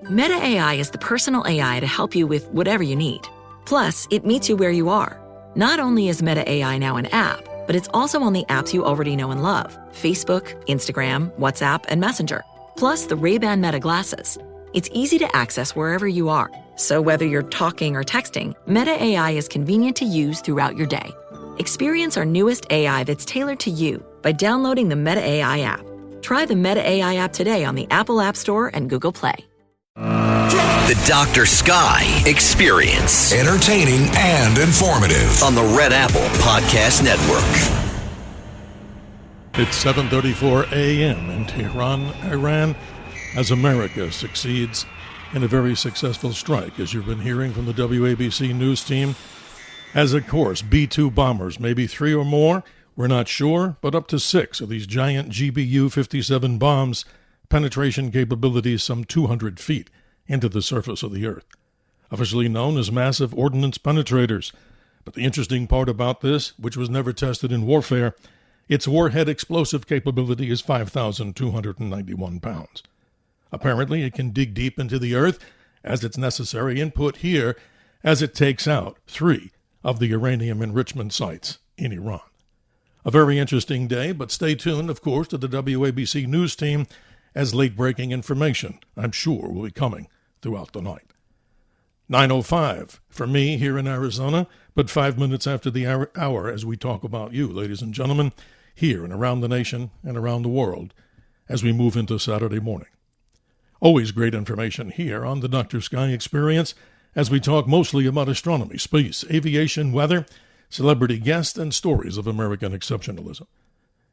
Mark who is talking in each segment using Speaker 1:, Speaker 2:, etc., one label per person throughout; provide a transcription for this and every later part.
Speaker 1: Meta AI is the personal AI to help you with whatever you need. Plus, it meets you where you are. Not only is Meta AI now an app, but it's also on the apps you already know and love: Facebook, Instagram, WhatsApp, and Messenger. Plus the Ray-Ban Meta glasses. It's easy to access wherever you are. So whether you're talking or texting, Meta AI is convenient to use throughout your day. Experience our newest AI that's tailored to you by downloading the Meta AI app. Try the Meta AI app today on the Apple App Store and Google Play.
Speaker 2: The Dr. Sky Experience.
Speaker 3: Entertaining and informative.
Speaker 2: On the Red Apple Podcast Network.
Speaker 4: It's 7:34 a.m. in Tehran, Iran, as America succeeds in a very successful strike, as you've been hearing from the WABC News team. As, of course, B-2 bombers, maybe 3 or more, we're not sure, but up to 6 of these giant GBU-57 bombs, penetration capabilities some 200 feet into the surface of the Earth. Officially known as massive ordnance penetrators. But the interesting part about this, which was never tested in warfare, its warhead explosive capability is 5,291 pounds. Apparently, it can dig deep into the Earth as its necessary input here as it takes out 3 of the uranium enrichment sites in Iran. A very interesting day, but stay tuned, of course, to the WABC News team as late-breaking information, I'm sure, will be coming throughout the night. 9:05 for me here in Arizona, but 5 minutes after the hour as we talk about you, ladies and gentlemen, here and around the nation and around the world as we move into Saturday morning. Always great information here on the Dr. Sky Experience as we talk mostly about astronomy, space, aviation, weather, celebrity guests, and stories of American exceptionalism.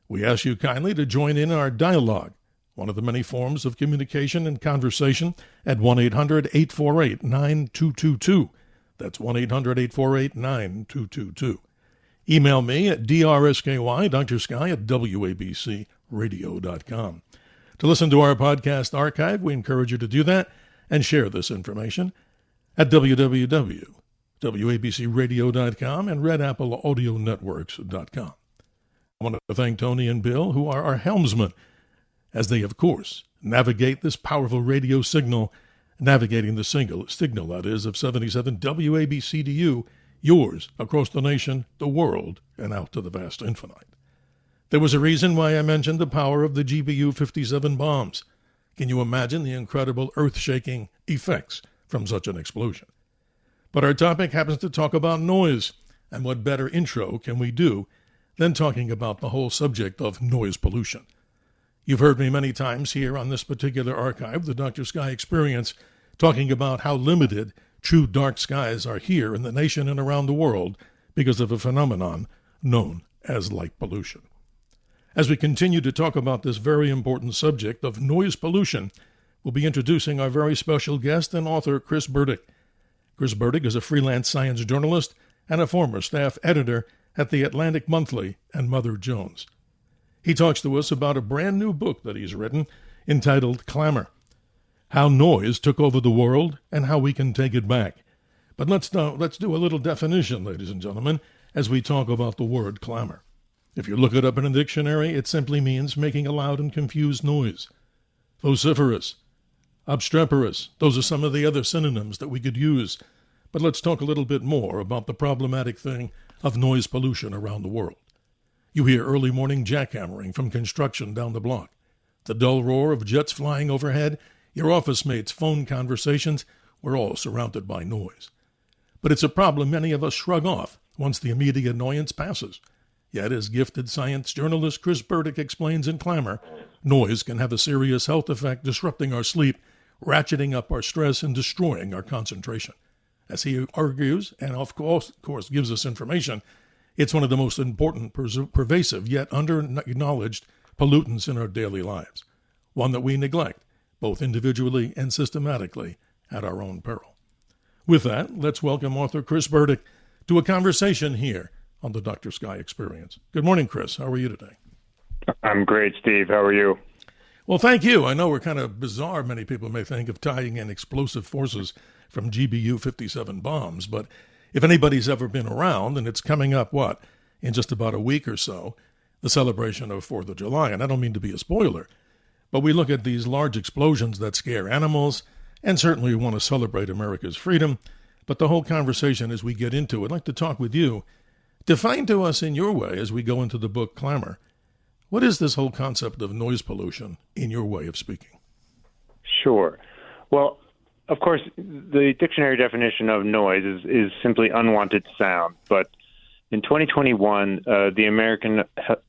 Speaker 4: We ask you kindly to join in our dialogue, one of the many forms of communication and conversation, at 1-800-848-9222. That's 1-800-848-9222. Email me at drsky, Dr. Sky, at wabcradio.com. To listen to our podcast archive, we encourage you to do that and share this information at www.wabcradio.com and redappleaudionetworks.com. I want to thank Tony and Bill, who are our helmsmen, as they, of course, navigate this powerful radio signal, navigating the signal that is, of 77 WABCDU, yours across the nation, the world, and out to the vast infinite. There was a reason why I mentioned the power of the GBU-57 bombs. Can you imagine the incredible earth-shaking effects from such an explosion? But our topic happens to talk about noise, and what better intro can we do than talking about the whole subject of noise pollution? You've heard me many times here on this particular archive, the Dr. Sky Experience, talking about how limited true dark skies are here in the nation and around the world because of a phenomenon known as light pollution. As we continue to talk about this very important subject of noise pollution, we'll be introducing our very special guest and author, Chris Burdick. Chris Burdick is a freelance science journalist and a former staff editor at The Atlantic Monthly and Mother Jones. He talks to us about a brand new book that he's written entitled Clamor: How Noise Took Over the World and How We Can Take It Back. But let's do a little definition, ladies and gentlemen, as we talk about the word clamor. If you look it up in a dictionary, it simply means making a loud and confused noise. Vociferous, obstreperous, those are some of the other synonyms that we could use. But let's talk a little bit more about the problematic thing of noise pollution around the world. You hear early morning jackhammering from construction down the block, the dull roar of jets flying overhead, your office mates' phone conversations. We're all surrounded by noise. But it's a problem many of us shrug off once the immediate annoyance passes. Yet, as gifted science journalist Chris Burdick explains in Clamor, noise can have a serious health effect, disrupting our sleep, ratcheting up our stress, and destroying our concentration. As he argues, and of course gives us information, it's one of the most important, pervasive, yet under-acknowledged pollutants in our daily lives, one that we neglect, both individually and systematically, at our own peril. With that, let's welcome author Chris Burdick to a conversation here on the Dr. Sky Experience. Good morning, Chris. How are you today?
Speaker 5: I'm great, Steve. How are you?
Speaker 4: Well, thank you. I know we're kind of bizarre, many people may think, of tying in explosive forces from GBU-57 bombs, but if anybody's ever been around, and it's coming up, in just about a week or so, the celebration of 4th of July, and I don't mean to be a spoiler, but we look at these large explosions that scare animals and certainly we want to celebrate America's freedom. But the whole conversation as we get into it, I'd like to talk with you. Define to us in your way as we go into the book Clamor, what is this whole concept of noise pollution in your way of speaking?
Speaker 5: Sure. Well, of course, the dictionary definition of noise is simply unwanted sound. But in 2021, the American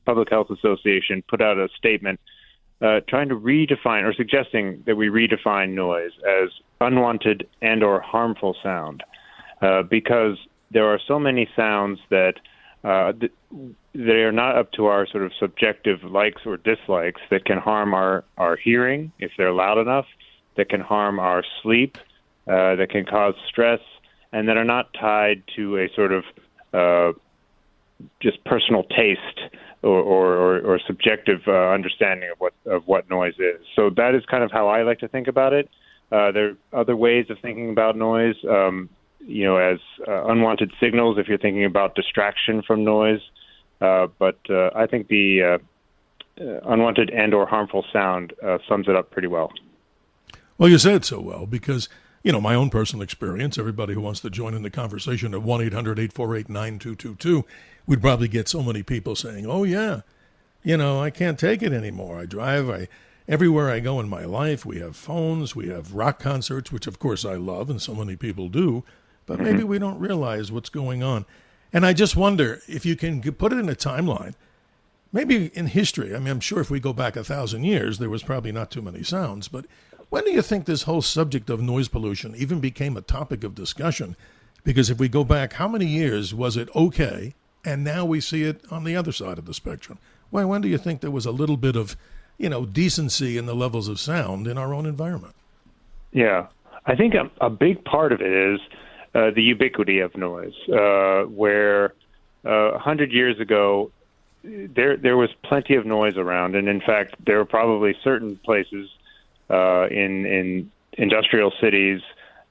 Speaker 5: Public Health Association put out a statement trying to redefine or suggesting that we redefine noise as unwanted and or harmful sound because there are so many sounds that they are not up to our sort of subjective likes or dislikes that can harm our hearing if they're loud enough, that can harm our sleep, that can cause stress, and that are not tied to a sort of just personal taste or subjective understanding of what noise is. So that is kind of how I like to think about it. There are other ways of thinking about noise, as unwanted signals if you're thinking about distraction from noise. But I think the unwanted and or harmful sound sums it up pretty well.
Speaker 4: Well, you said so well because, my own personal experience, everybody who wants to join in the conversation at 1-800-848-9222, we'd probably get so many people saying, oh, yeah, I can't take it anymore. I drive, everywhere I go in my life, we have phones, we have rock concerts, which of course I love and so many people do, but maybe we don't realize what's going on. And I just wonder if you can put it in a timeline, maybe in history. I mean, I'm sure if we go back 1,000 years, there was probably not too many sounds, but when do you think this whole subject of noise pollution even became a topic of discussion? Because if we go back, how many years was it okay? And now we see it on the other side of the spectrum. When do you think there was a little bit of, decency in the levels of sound in our own environment?
Speaker 5: Yeah, I think a big part of it is the ubiquity of noise, where 100 years ago, there was plenty of noise around. And in fact, there were probably certain places in industrial cities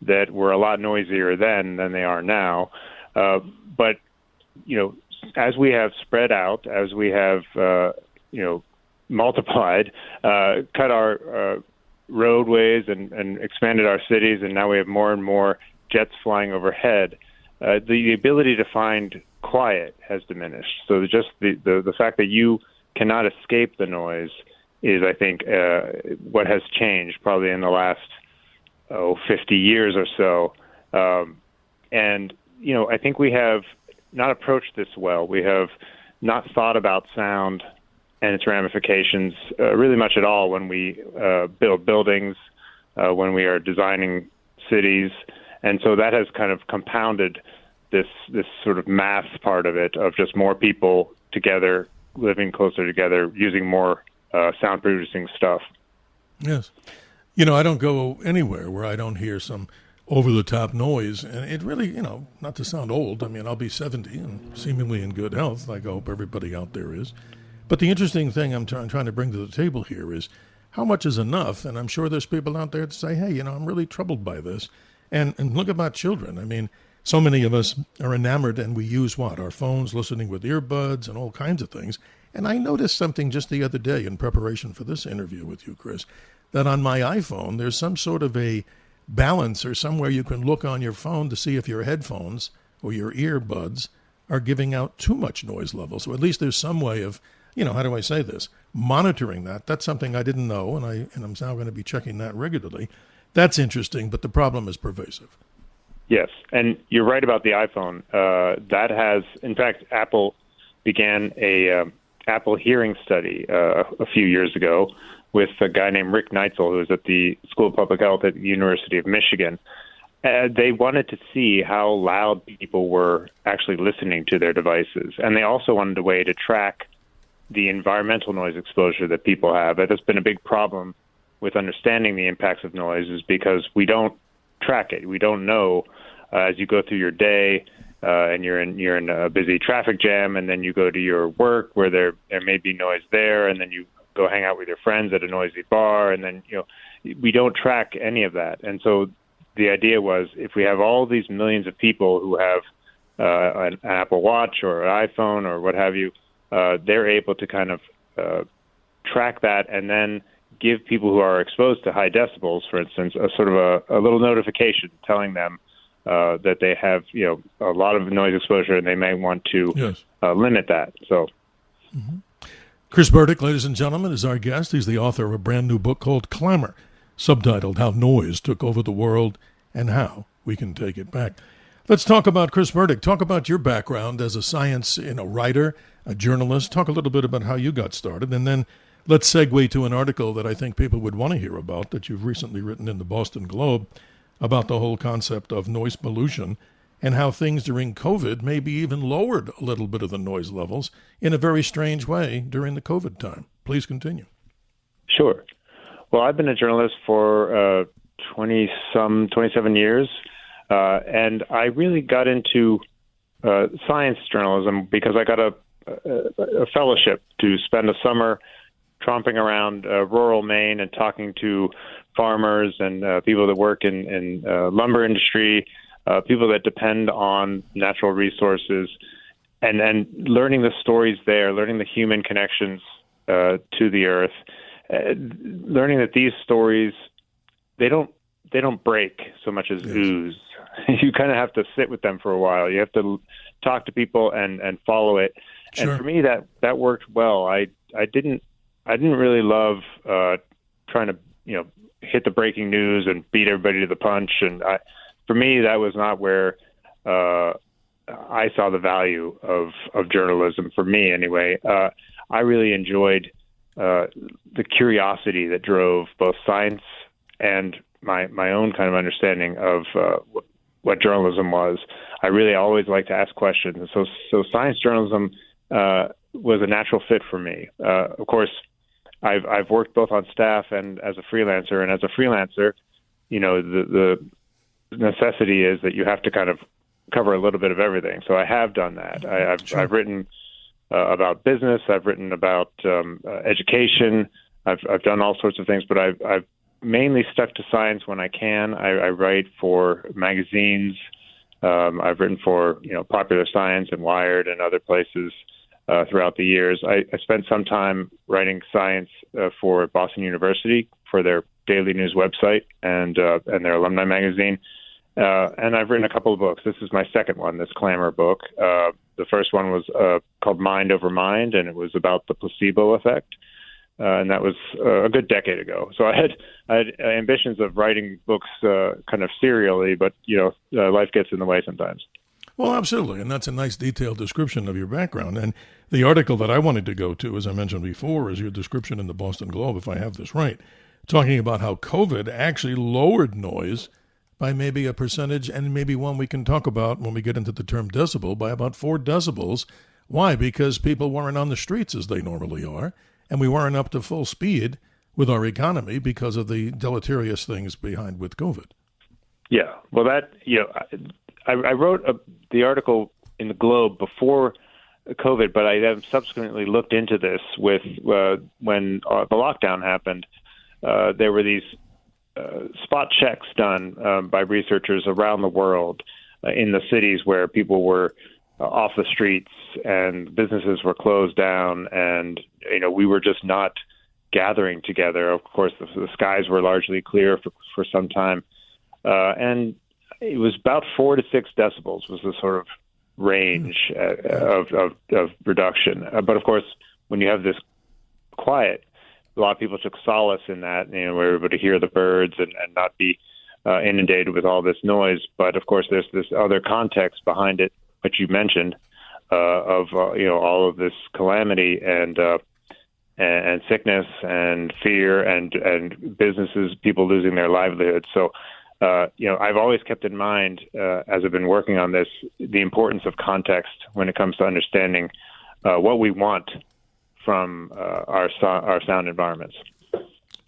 Speaker 5: that were a lot noisier then than they are now. But, as we have spread out, as we have, multiplied, cut our roadways and expanded our cities, and now we have more and more jets flying overhead, the ability to find quiet has diminished. So just the fact that you cannot escape the noise is, I think, what has changed probably in the last 50 years or so. And, I think we have not approached this well. We have not thought about sound and its ramifications really much at all when we build buildings, when we are designing cities. And so that has kind of compounded this sort of math part of it, of just more people together, living closer together, using more sound-producing stuff.
Speaker 4: Yes. I don't go anywhere where I don't hear some over-the-top noise. And it really, not to sound old, I mean, I'll be 70 and seemingly in good health, like I hope everybody out there is. But the interesting thing I'm trying to bring to the table here is how much is enough? And I'm sure there's people out there that say, hey, I'm really troubled by this. And look about children. I mean, so many of us are enamored and we use our phones, listening with earbuds and all kinds of things. And I noticed something just the other day in preparation for this interview with you, Chris, that on my iPhone, there's some sort of a balance or somewhere you can look on your phone to see if your headphones or your earbuds are giving out too much noise level. So at least there's some way of, how do I say this, monitoring that. That's something I didn't know, and I'm now going to be checking that regularly. That's interesting, but the problem is pervasive.
Speaker 5: Yes, and you're right about the iPhone. That has, in fact, Apple began a Apple hearing study a few years ago with a guy named Rick Neitzel, who was at the School of Public Health at the University of Michigan. They wanted to see how loud people were actually listening to their devices, and they also wanted a way to track the environmental noise exposure that people have. That has been a big problem with understanding the impacts of noise, is because we don't track it. We don't know as you go through your day and you're in a busy traffic jam, and then you go to your work where there may be noise there, and then you go hang out with your friends at a noisy bar, and then we don't track any of that. And so the idea was, if we have all these millions of people who have an Apple Watch or an iPhone or what have you, they're able to kind of track that and then give people who are exposed to high decibels, for instance, a sort of a little notification telling them that they have, a lot of noise exposure and they may want to limit that. So,
Speaker 4: Chris Burdick, ladies and gentlemen, is our guest. He's the author of a brand new book called Clamor, subtitled How Noise Took Over the World and How We Can Take It Back. Let's talk about Chris Burdick. Talk about your background as a writer, a journalist. Talk a little bit about how you got started, and then let's segue to an article that I think people would want to hear about that you've recently written in the Boston Globe about the whole concept of noise pollution and how things during COVID maybe even lowered a little bit of the noise levels in a very strange way during the COVID time. Please continue.
Speaker 5: Sure. Well, I've been a journalist for 27 years, and I really got into science journalism because I got a fellowship to spend a summer tromping around rural Maine and talking to farmers and people that work in lumber industry, people that depend on natural resources, and learning the stories there, learning the human connections to the earth, learning that these stories they don't break so much as ooze. You kind of have to sit with them for a while. You have to talk to people and follow it. Sure. And for me, that worked well. I didn't really love trying to hit the breaking news and beat everybody to the punch. And for me, that was not where I saw the value of journalism. For me, anyway, I really enjoyed the curiosity that drove both science and my own kind of understanding of what journalism was. I really always liked to ask questions, and so science journalism was a natural fit for me. Of course, I've worked both on staff and as a freelancer. And as a freelancer, the necessity is that you have to kind of cover a little bit of everything. So I have done that. I've written about business. I've written about education. I've done all sorts of things, but I've mainly stuck to science when I can. I write for magazines. I've written for Popular Science and Wired and other places throughout the years. I spent some time writing science for Boston University for their daily news website and their alumni magazine. And I've written a couple of books. This is my second one, this Clamor book. The first one was called Mind Over Mind, and it was about the placebo effect. And that was a good decade ago. So I had ambitions of writing books kind of serially, but life gets in the way sometimes.
Speaker 4: Well, absolutely, and that's a nice detailed description of your background. And the article that I wanted to go to, as I mentioned before, is your description in the Boston Globe, if I have this right, talking about how COVID actually lowered noise by maybe a percentage, and maybe one we can talk about when we get into the term decibel, by about 4 decibels. Why? Because people weren't on the streets as they normally are, and we weren't up to full speed with our economy because of the deleterious things behind with COVID.
Speaker 5: Yeah, well, I wrote the article in the Globe before COVID, but I then subsequently looked into this with when the lockdown happened. There were these spot checks done by researchers around the world in the cities where people were off the streets and businesses were closed down, and we were just not gathering together. Of course, the skies were largely clear for some time, and it was about 4 to 6 decibels was the sort of range of reduction. But of course, when you have this quiet, a lot of people took solace in that. We were able to hear the birds and not be inundated with all this noise. But of course, there's this other context behind it, which you mentioned, of all of this calamity and sickness and fear and businesses, people losing their livelihoods. So. I've always kept in mind, as I've been working on this, the importance of context when it comes to understanding what we want from our sound environments.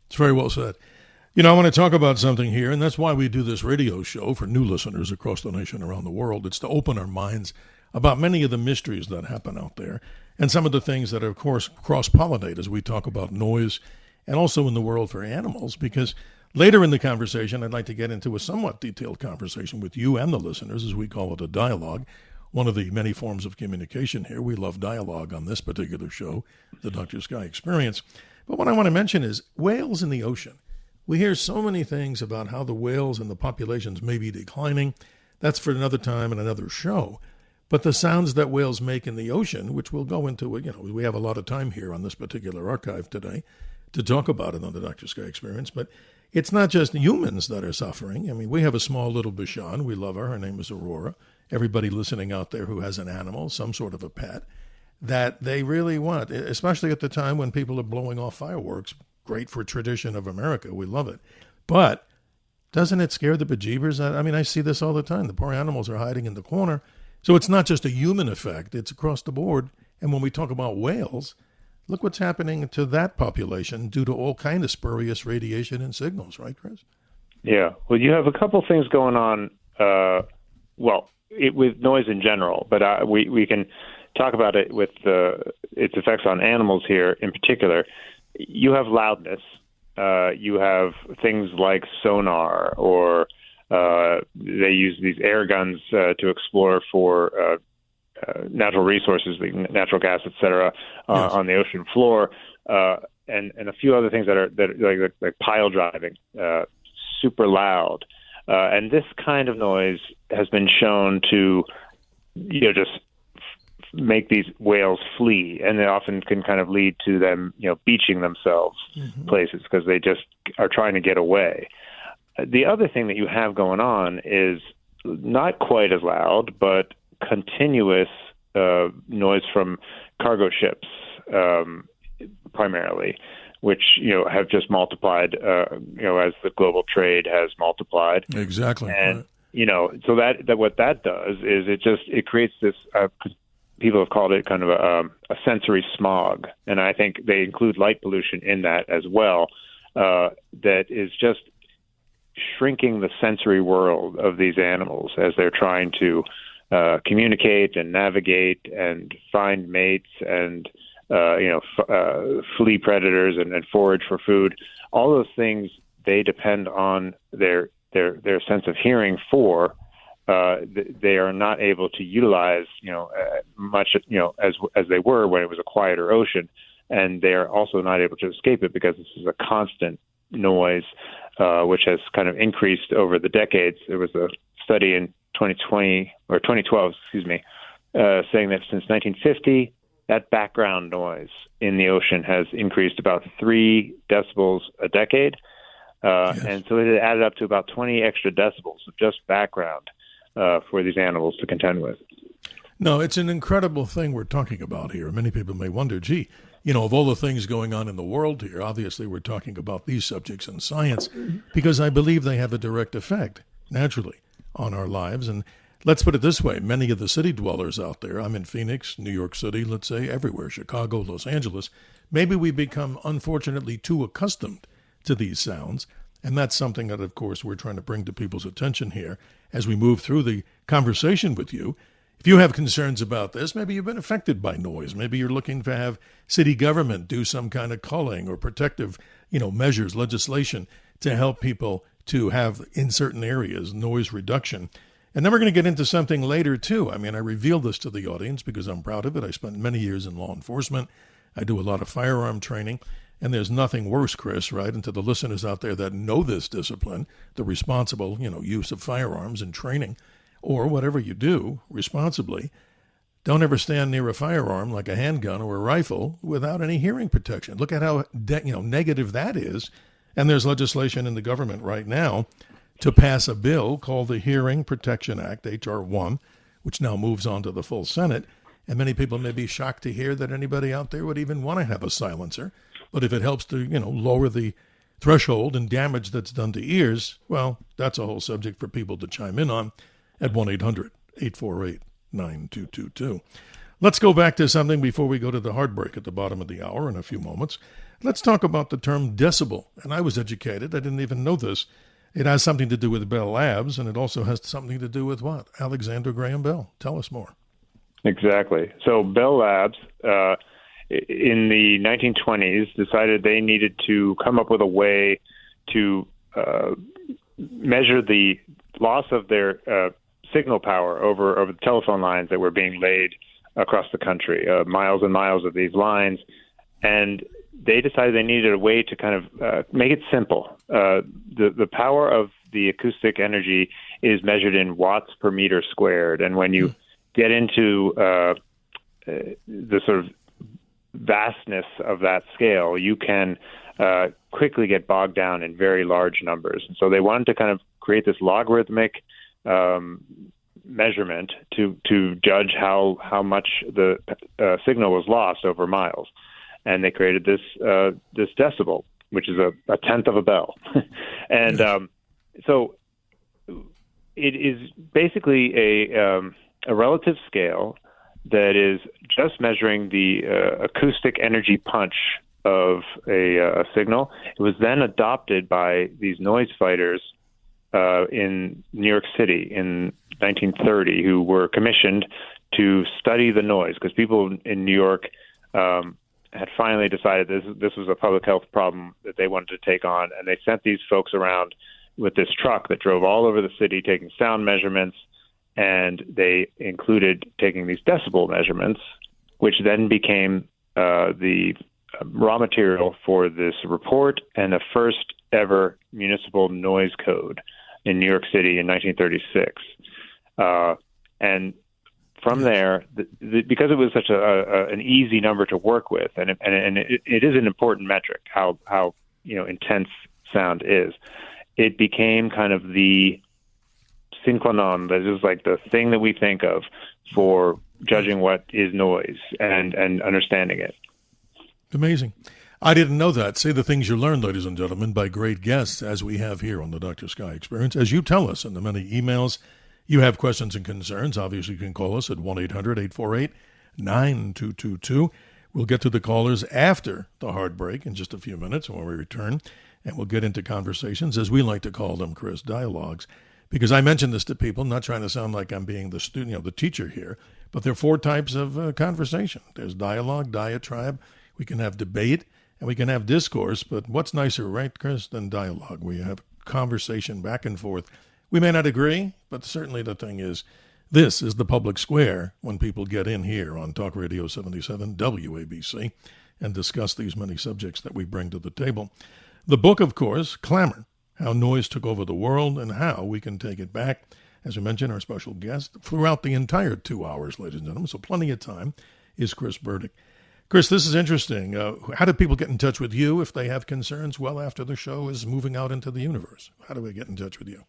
Speaker 4: It's very well said. I want to talk about something here, and that's why we do this radio show for new listeners across the nation, around the world. It's to open our minds about many of the mysteries that happen out there and some of the things that, of course, cross-pollinate as we talk about noise and also in the world for animals, because later in the conversation, I'd like to get into a somewhat detailed conversation with you and the listeners, as we call it, a dialogue, one of the many forms of communication here. We love dialogue on this particular show, the Dr. Sky Experience. But what I want to mention is whales in the ocean. We hear so many things about how the whales and the populations may be declining. That's for another time and another show. But the sounds that whales make in the ocean, which we'll go into, we have a lot of time here on this particular archive today to talk about it on the Dr. Sky Experience, but it's not just humans that are suffering. I mean, we have a small little Bichon. We love her. Her name is Aurora. Everybody listening out there who has an animal, some sort of a pet, that they really want, especially at the time when people are blowing off fireworks. Great for tradition of America. We love it. But doesn't it scare the bejeebers? I mean, I see this all the time. The poor animals are hiding in the corner. So it's not just a human effect. It's across the board. And when we talk about whales, look what's happening to that population due to all kind of spurious radiation and signals, right, Chris?
Speaker 5: Yeah. Well, you have a couple things going on, with noise in general, but we can talk about it with its effects on animals here in particular. You have loudness. You have things like sonar, or they use these air guns to explore for natural resources, like natural gas, et cetera,
Speaker 4: Yes.
Speaker 5: on the ocean floor, and a few other things that are like pile driving, super loud. And this kind of noise has been shown to, just make these whales flee, and it often can kind of lead to them, beaching themselves places because they just are trying to get away. The other thing that you have going on is not quite as loud, but continuous noise from cargo ships, primarily, which have just multiplied, as the global trade has multiplied.
Speaker 4: Exactly.
Speaker 5: And
Speaker 4: right.
Speaker 5: So that what that does is it creates this. People have called it kind of a sensory smog, and I think they include light pollution in that as well. That is just shrinking the sensory world of these animals as they're trying to communicate and navigate and find mates and flee predators and forage for food. All those things they depend on their sense of hearing for. They are not able to utilize much as they were when it was a quieter ocean, and they are also not able to escape it because this is a constant noise, which has kind of increased over the decades. There was a study in 2012, saying that since 1950, that background noise in the ocean has increased about 3 decibels a decade.
Speaker 4: Yes.
Speaker 5: And so it added up to about 20 extra decibels of just background for these animals to contend with.
Speaker 4: No, it's an incredible thing we're talking about here. Many people may wonder, gee, of all the things going on in the world here, obviously we're talking about these subjects in science because I believe they have a direct effect, naturally, on our lives. And let's put it this way. Many of the city dwellers out there, I'm in Phoenix, New York City, let's say, everywhere, Chicago, Los Angeles, maybe we become, unfortunately, too accustomed to these sounds. And that's something that, of course, we're trying to bring to people's attention here as we move through the conversation with you. If you have concerns about this, maybe you've been affected by noise. Maybe you're looking to have city government do some kind of culling or protective, measures, legislation to help people to have, in certain areas, noise reduction. And then we're going to get into something later, too. I mean, I reveal this to the audience because I'm proud of it. I spent many years in law enforcement. I do a lot of firearm training. And there's nothing worse, Chris, right? And to the listeners out there that know this discipline, the responsible, use of firearms and training, or whatever you do responsibly, don't ever stand near a firearm like a handgun or a rifle without any hearing protection. Look at how negative that is. And there's legislation in the government right now to pass a bill called the Hearing Protection Act, H.R. 1, which now moves on to the full Senate. And many people may be shocked to hear that anybody out there would even want to have a silencer. But if it helps to, lower the threshold and damage that's done to ears, well, that's a whole subject for people to chime in on at 1-800-848-9222. Let's go back to something before we go to the hard break at the bottom of the hour in a few moments. Let's talk about the term decibel. And I was educated. I didn't even know this. It has something to do with Bell Labs, and it also has something to do with what? Alexander Graham Bell. Tell us more.
Speaker 5: Exactly. So Bell Labs, in the 1920s, decided they needed to come up with a way to measure the loss of their signal power over the telephone lines that were being laid across the country, miles and miles of these lines. And they decided they needed a way to kind of make it simple. The power of the acoustic energy is measured in watts per meter squared, and when you get into the sort of vastness of that scale, you can quickly get bogged down in very large numbers. And so they wanted to kind of create this logarithmic measurement to judge how much the signal was lost over miles. And they created this decibel, which is a tenth of a bell. And so it is basically a relative scale that is just measuring the acoustic energy punch of a signal. It was then adopted by these noise fighters in New York City in 1930, who were commissioned to study the noise, because people in New York had finally decided this was a public health problem that they wanted to take on, and they sent these folks around with this truck that drove all over the city taking sound measurements, and they included taking these decibel measurements, which then became the raw material for this report and the first ever municipal noise code in New York City in 1936. And from there, because it was such an easy number to work with, and it is an important metric, how intense sound is, it became kind of the sine qua non, that is like the thing that we think of for judging what is noise and understanding it.
Speaker 4: Amazing. I didn't know that. See the things you learn, ladies and gentlemen, by great guests, as we have here on the Dr. Sky Experience. As you tell us in the many emails, you have questions and concerns. Obviously, you can call us at 1-800-848-9222. We'll get to the callers after the hard break in just a few minutes when we return, and we'll get into conversations, as we like to call them, Chris, dialogues. Because I mention this to people, not trying to sound like I'm being the student, the teacher here, but there are four types of conversation. There's dialogue, diatribe. We can have debate, and we can have discourse, but what's nicer, right, Chris, than dialogue? We have conversation back and forth. We may not agree, but certainly the thing is, this is the public square when people get in here on Talk Radio 77 WABC and discuss these many subjects that we bring to the table. The book, of course, Clamor, How Noise Took Over the World and How We Can Take It Back. As we mentioned, our special guest throughout the entire 2 hours, ladies and gentlemen, so plenty of time, is Chris Burdick. Chris, this is interesting. How do people get in touch with you if they have concerns well after the show is moving out into the universe? How do we get in touch with you?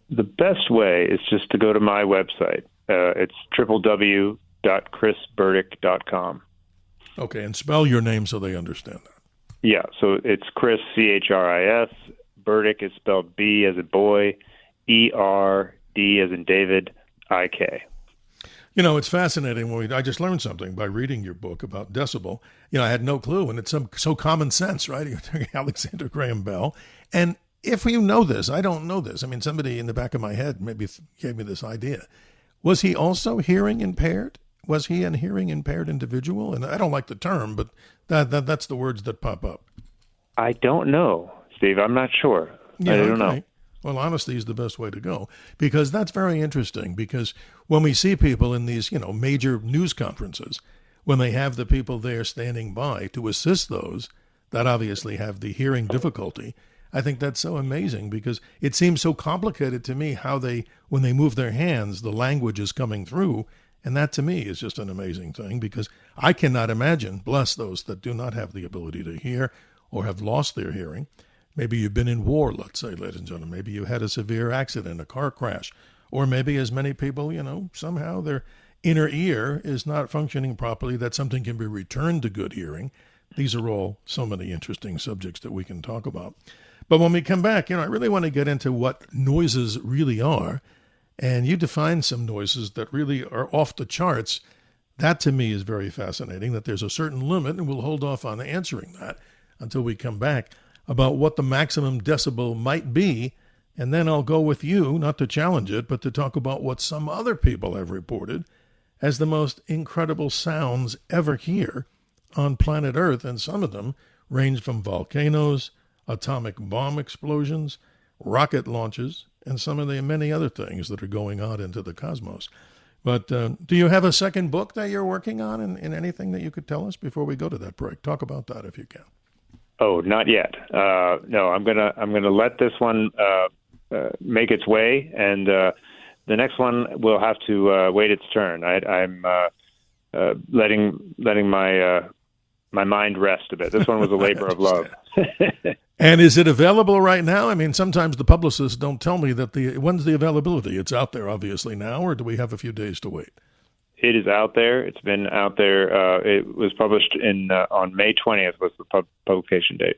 Speaker 5: The best way is just to go to my website. It's www.chrisburdick.com.
Speaker 4: Okay, and spell your name so they understand that.
Speaker 5: Yeah, so it's Chris, Chris. Burdick is spelled B as in boy, E-R-D as in David, I-K.
Speaker 4: You know, it's fascinating. I just learned something by reading your book about decibel. I had no clue, and it's so common sense, right? You're talking Alexander Graham Bell. And if you know this, I don't know this. I mean, somebody in the back of my head maybe gave me this idea. Was he also hearing impaired? Was he a hearing impaired individual? And I don't like the term, but that's the words that pop up. I
Speaker 5: don't know, Steve. I'm not sure.
Speaker 4: Yeah,
Speaker 5: I don't know.
Speaker 4: Well, honesty is the best way to go, because that's very interesting, because when we see people in these, major news conferences, when they have the people there standing by to assist those that obviously have the hearing difficulty, I think that's so amazing, because it seems so complicated to me how when they move their hands, the language is coming through. And that to me is just an amazing thing, because I cannot imagine, bless those that do not have the ability to hear or have lost their hearing. Maybe you've been in war, let's say, ladies and gentlemen. Maybe you had a severe accident, a car crash, or maybe as many people, somehow their inner ear is not functioning properly, that something can be returned to good hearing. These are all so many interesting subjects that we can talk about. But when we come back, I really want to get into what noises really are. And you define some noises that really are off the charts. That to me is very fascinating, that there's a certain limit, and we'll hold off on answering that until we come back, about what the maximum decibel might be. And then I'll go with you, not to challenge it, but to talk about what some other people have reported as the most incredible sounds ever here on planet Earth. And some of them range from volcanoes, atomic bomb explosions, rocket launches, and some of the many other things that are going on into the cosmos. But do you have a second book that you're working on, in anything that you could tell us before we go to that break? Talk about that if you can.
Speaker 5: Oh, not yet. No, I'm gonna let this one make its way, and the next one will have to wait its turn. I'm letting my mind rest a bit. This one was a labor of love.
Speaker 4: And is it available right now? I mean, sometimes the publicists don't tell me that when's the availability? It's out there obviously now, or do we have a few days to wait?
Speaker 5: It is out there. It's been out there. It was published on May 20th was the publication date.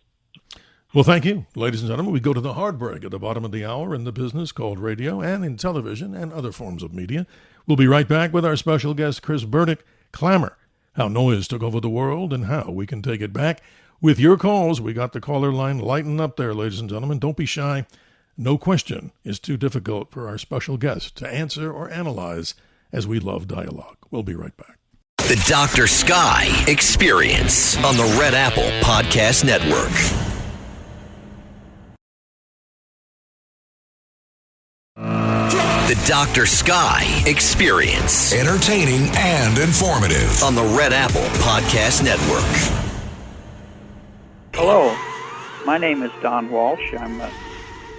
Speaker 4: Well, thank you. Ladies and gentlemen, we go to the hard break at the bottom of the hour in the business called radio and in television and other forms of media. We'll be right back with our special guest, Chris Burdick. Clamor, how noise took over the world and how we can take it back. With your calls, we got the caller line lighten up there, ladies and gentlemen. Don't be shy. No question is too difficult for our special guest to answer or analyze, as we love dialogue. We'll be right back.
Speaker 2: The Dr. Sky Experience on the Red Apple Podcast Network. The Dr. Sky Experience.
Speaker 3: Entertaining and informative.
Speaker 2: On the Red Apple Podcast Network.
Speaker 6: Hello, my name is Don Walsh. I'm a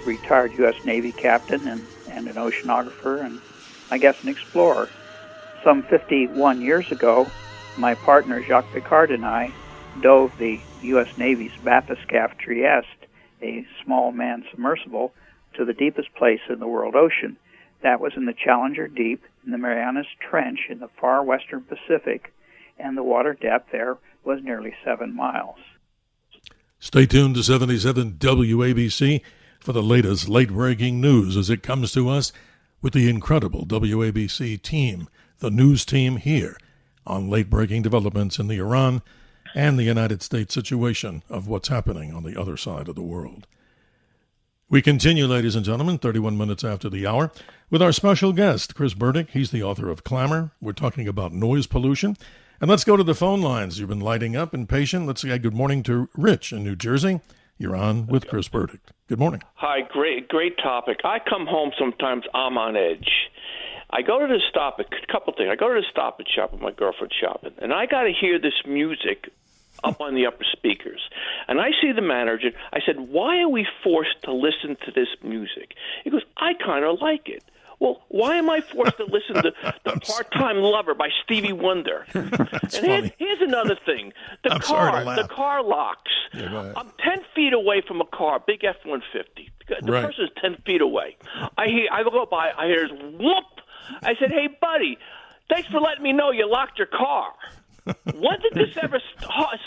Speaker 6: retired U.S. Navy captain and an oceanographer and, I guess, an explorer. Some 51 years ago, my partner Jacques Piccard and I dove the U.S. Navy's Bathyscaphe Trieste, a small man submersible, to the deepest place in the world ocean. That was in the Challenger Deep in the Marianas Trench in the far western Pacific, and the water depth there was nearly 7 miles.
Speaker 4: Stay tuned to 77 WABC for the latest late-breaking news as it comes to us with the incredible WABC team, the news team here on late-breaking developments in the Iran and the United States situation of what's happening on the other side of the world. We continue, ladies and gentlemen, 31 minutes after the hour, with our special guest, Chris Burdick. He's the author of Clamor. We're talking about noise pollution. And let's go to the phone lines. You've been lighting up and patient. Let's say good morning to Rich in New Jersey. You're on with Chris Burdick. Good morning.
Speaker 7: Hi, great topic. I come home sometimes, I'm on edge. I go to the couple things. I go to the Stop and Shop with my girlfriend shopping, and I got to hear this music up on the upper speakers. And I see the manager. I said, why are we forced to listen to this music? He goes, I kind of like it. Well, why am I forced to listen to The Part-Time Lover by Stevie Wonder? And here's another thing. The car locks.
Speaker 4: Yeah,
Speaker 7: I'm 10 feet away from a car, big F-150. The person's 10 feet away. I go by, I hear this whoop. I said, hey, buddy, thanks for letting me know you locked your car. When did this ever start?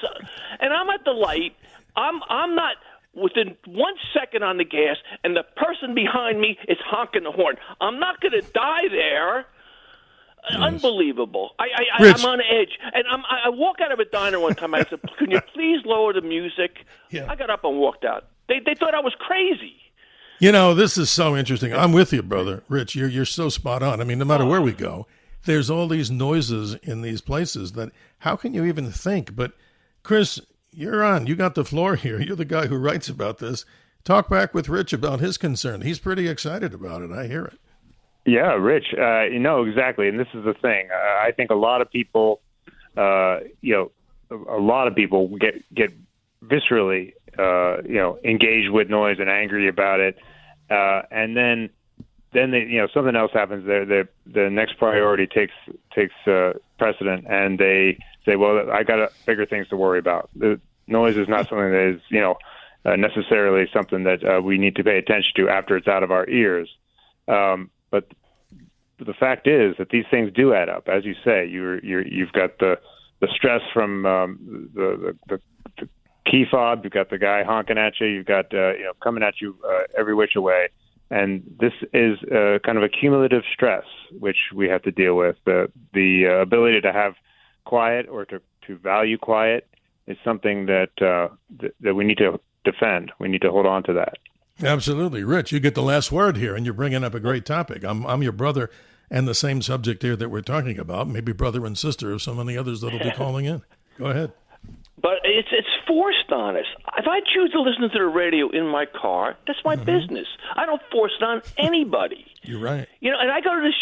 Speaker 7: And I'm at the light. I'm not within 1 second on the gas, and the person behind me is honking the horn. I'm not going to die there. Yes. Unbelievable. I'm on edge. And I walk out of a diner one time. I said, can you please lower the music? Yeah. I got up and walked out. They thought I was crazy.
Speaker 4: You know, this is so interesting. I'm with you, brother. Rich, you're so spot on. I mean, no matter where we go, there's all these noises in these places that how can you even think? But, Chris, you're on. You got the floor here. You're the guy who writes about this. Talk back with Rich about his concern. He's pretty excited about it. I hear it.
Speaker 5: Yeah, Rich, exactly. And this is the thing. I think a lot of people, a lot of people get viscerally, engaged with noise and angry about it. And then they, something else happens. The next priority takes precedent, and they say, well, I got bigger things to worry about. The noise is not something that is, necessarily something that we need to pay attention to after it's out of our ears. But the fact is that these things do add up. As you say, you've got the stress from the key fob. You've got the guy honking at you. You've got coming at you every which way. And this is kind of a cumulative stress, which we have to deal with. The ability to have quiet or to value quiet is something that we need to defend. We need to hold on to that.
Speaker 4: Absolutely. Rich, you get the last word here, and you're bringing up a great topic. I'm your brother and the same subject here that we're talking about, maybe brother and sister of so many others that'll be calling in. Go ahead.
Speaker 7: But it's forced on us. If I choose to listen to the radio in my car, that's my business. I don't force it on anybody.
Speaker 4: You're right.
Speaker 7: And I go to the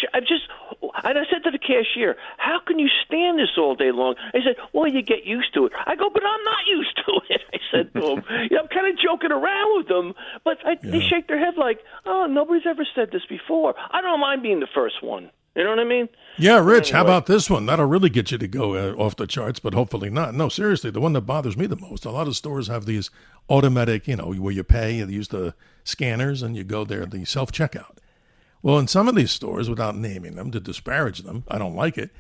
Speaker 7: And I said to the cashier, how can you stand this all day long? He said, well, you get used to it. I go, but I'm not used to it. I said to him, I'm kind of joking around with them, but they shake their head like, oh, nobody's ever said this before. I don't mind being the first one. You know what I mean?
Speaker 4: Yeah, Rich, how about this one? That'll really get you to go off the charts, but hopefully not. No, seriously, the one that bothers me the most, a lot of stores have these automatic, where you pay, you use the scanners, and you go there, the self-checkout. Well, in some of these stores, without naming them to disparage them, I don't like it,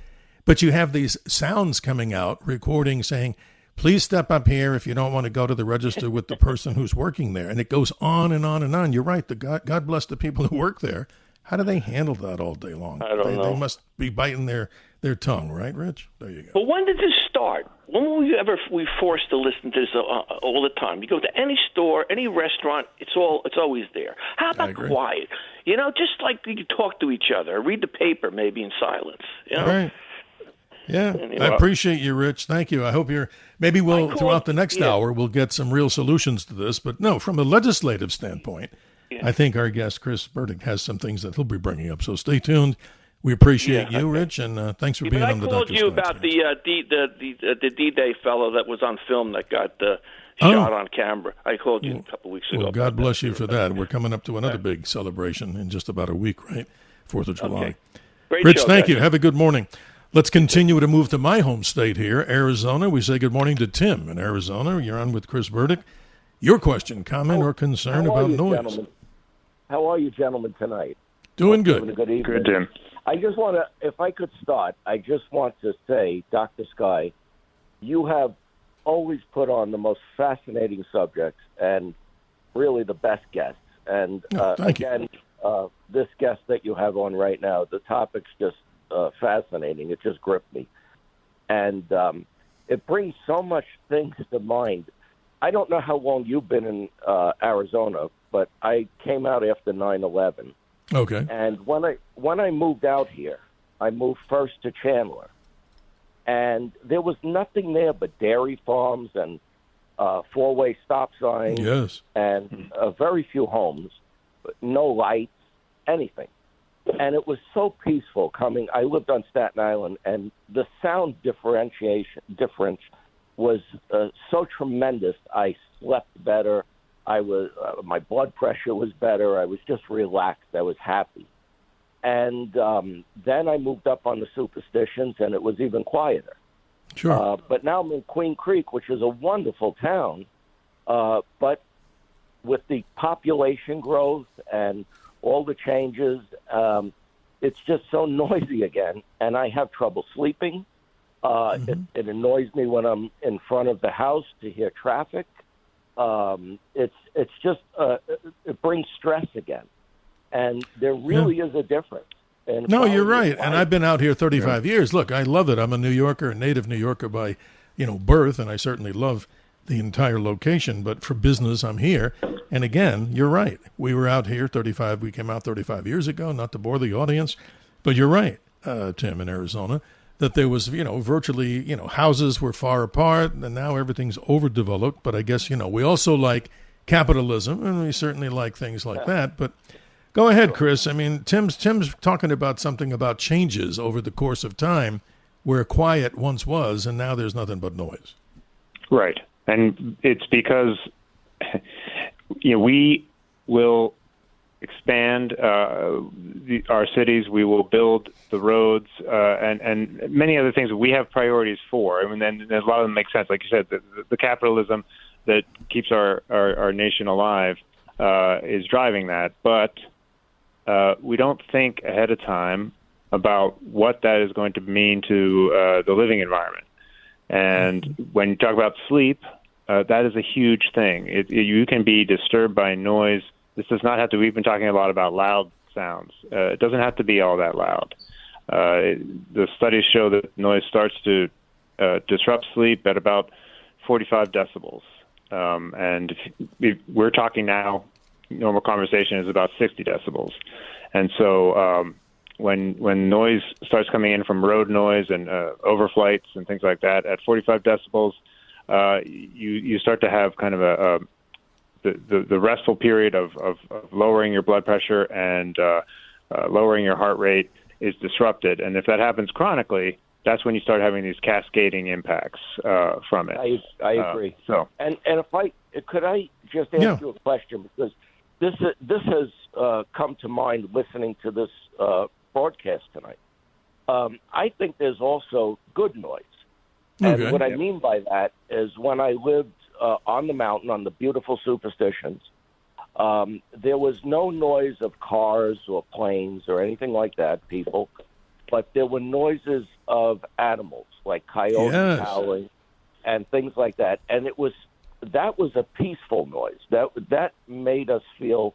Speaker 4: but you have these sounds coming out, recording saying, please step up here if you don't want to go to the register with the person who's working there. And it goes on and on and on. You're right. God bless the people who work there. How do they handle that all day long?
Speaker 7: I don't know.
Speaker 4: They must be biting their tongue, right, Rich? There you go.
Speaker 7: But when did this start? When were we forced to listen to this all the time? You go to any store, any restaurant, it's always there. How about quiet? Just like you can talk to each other, read the paper maybe in silence.
Speaker 4: All right. Yeah, I appreciate you, Rich. Thank you. I hope maybe throughout the next hour, we'll get some real solutions to this. But no, from a legislative standpoint, I think our guest, Chris Burdick, has some things that he'll be bringing up. So stay tuned. We appreciate you, Rich, and thanks for being on the Dr.
Speaker 7: I called you about the D-Day fellow that was on film that got shot on camera. I called you a couple weeks ago.
Speaker 4: Well, God bless you for that. We're coming up to another big celebration in just about a week, right? 4th of July.
Speaker 7: Okay. Great
Speaker 4: Rich,
Speaker 7: show,
Speaker 4: thank
Speaker 7: guys.
Speaker 4: you. Have a good morning. Let's continue to move to my home state here, Arizona. We say good morning to Tim in Arizona. You're on with Chris Burdick. Your question, comment, or concern about noise.
Speaker 8: Gentlemen? How are you, gentlemen, tonight?
Speaker 4: Doing good.
Speaker 8: Having a good evening.
Speaker 5: Good, Tim.
Speaker 8: I just want to, if I could start, I just want to say, Dr. Sky, you have always put on the most fascinating subjects and really the best guests. And again, this guest that you have on right now, the topic's just fascinating. It just gripped me. And it brings so much things to mind. I don't know how long you've been in Arizona, but I came out after 9/11.
Speaker 4: Okay.
Speaker 8: And when I moved out here, I moved first to Chandler. And there was nothing there but dairy farms and four-way stop signs.
Speaker 4: Yes.
Speaker 8: And very few homes, but no lights, anything. And it was so peaceful coming. I lived on Staten Island, and the sound difference was so tremendous. I slept better. I was my blood pressure was better. I was just relaxed. I was happy. And then I moved up on the superstitions, and it was even quieter.
Speaker 4: Sure.
Speaker 8: But now I'm in Queen Creek, which is a wonderful town. But with the population growth and all the changes, it's just so noisy again, and I have trouble sleeping. It annoys me when I'm in front of the house to hear traffic. It's just it brings stress again, and there really is a difference. And
Speaker 4: no, you're right. And I've been out here 35 years. Look, I love it. I'm a New Yorker, a native New Yorker by, birth, and I certainly love the entire location. But for business, I'm here. And again, you're right. We were out here we came out 35 years ago, not to bore the audience. But you're right, Tim, in Arizona, that there was, virtually, houses were far apart, and now everything's overdeveloped. But I guess, we also like capitalism, and we certainly like things like that. But go ahead, Chris. I mean, Tim's talking about something about changes over the course of time where quiet once was, and now there's nothing but noise.
Speaker 5: Right. And it's because, we will expand our cities. We will build the roads and many other things that we have priorities for. I mean, then a lot of them make sense. Like you said, the capitalism that keeps our nation alive is driving that. But we don't think ahead of time about what that is going to mean to the living environment. And when you talk about sleep, that is a huge thing. You can be disturbed by noise. This does not have to. We've been talking a lot about loud sounds. It doesn't have to be all that loud. The studies show that noise starts to disrupt sleep at about 45 decibels. And we're talking now, normal conversation is about 60 decibels. And so when noise starts coming in from road noise and overflights and things like that at 45 decibels, you start to have kind of the restful period of lowering your blood pressure and lowering your heart rate. is disrupted. And if that happens chronically, that's when you start having these cascading impacts from it.
Speaker 8: I agree. And if could I just ask you a question, because this has come to mind listening to this broadcast tonight. I think there's also good noise. And what I mean by that is when I lived on the mountain on the beautiful Superstitions, there was no noise of cars or planes or anything like that, people, but there were noises of animals like coyotes howling and things like that. And that was a peaceful noise. That made us feel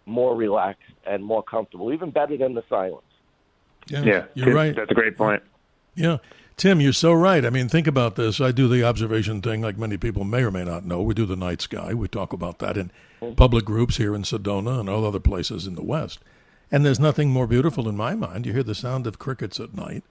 Speaker 8: more relaxed and more comfortable, even better than the silence.
Speaker 5: Yeah,
Speaker 4: you're right.
Speaker 5: That's a great point.
Speaker 4: Yeah. Tim, you're so right. I mean, think about this. I do the observation thing like many people may or may not know. We do the night sky. We talk about that in public groups here in Sedona and all other places in the West. And there's nothing more beautiful in my mind. You hear the sound of crickets at night,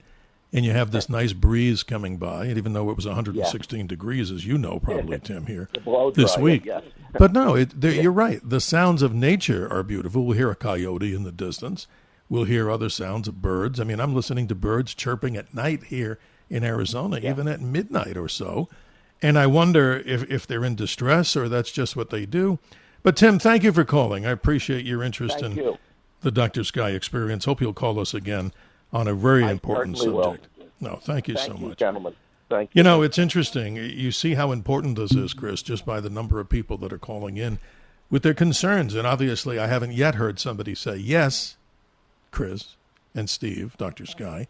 Speaker 4: and you have this nice breeze coming by. And even though it was 116 degrees, as you know, probably, Tim, here this week. But no, you're right. The sounds of nature are beautiful. We'll hear a coyote in the distance. We'll hear other sounds of birds. I mean, I'm listening to birds chirping at night here in Arizona, even at midnight or so. And I wonder if they're in distress or that's just what they do. But, Tim, thank you for calling. I appreciate your interest in the Dr. Sky experience. Hope you'll call us again on a very important subject. No, thank you so much.
Speaker 8: Gentlemen. Thank you.
Speaker 4: You know, it's interesting. You see how important this is, Chris, just by the number of people that are calling in with their concerns. And obviously, I haven't yet heard somebody say, yes, Chris and Steve, Dr. Sky,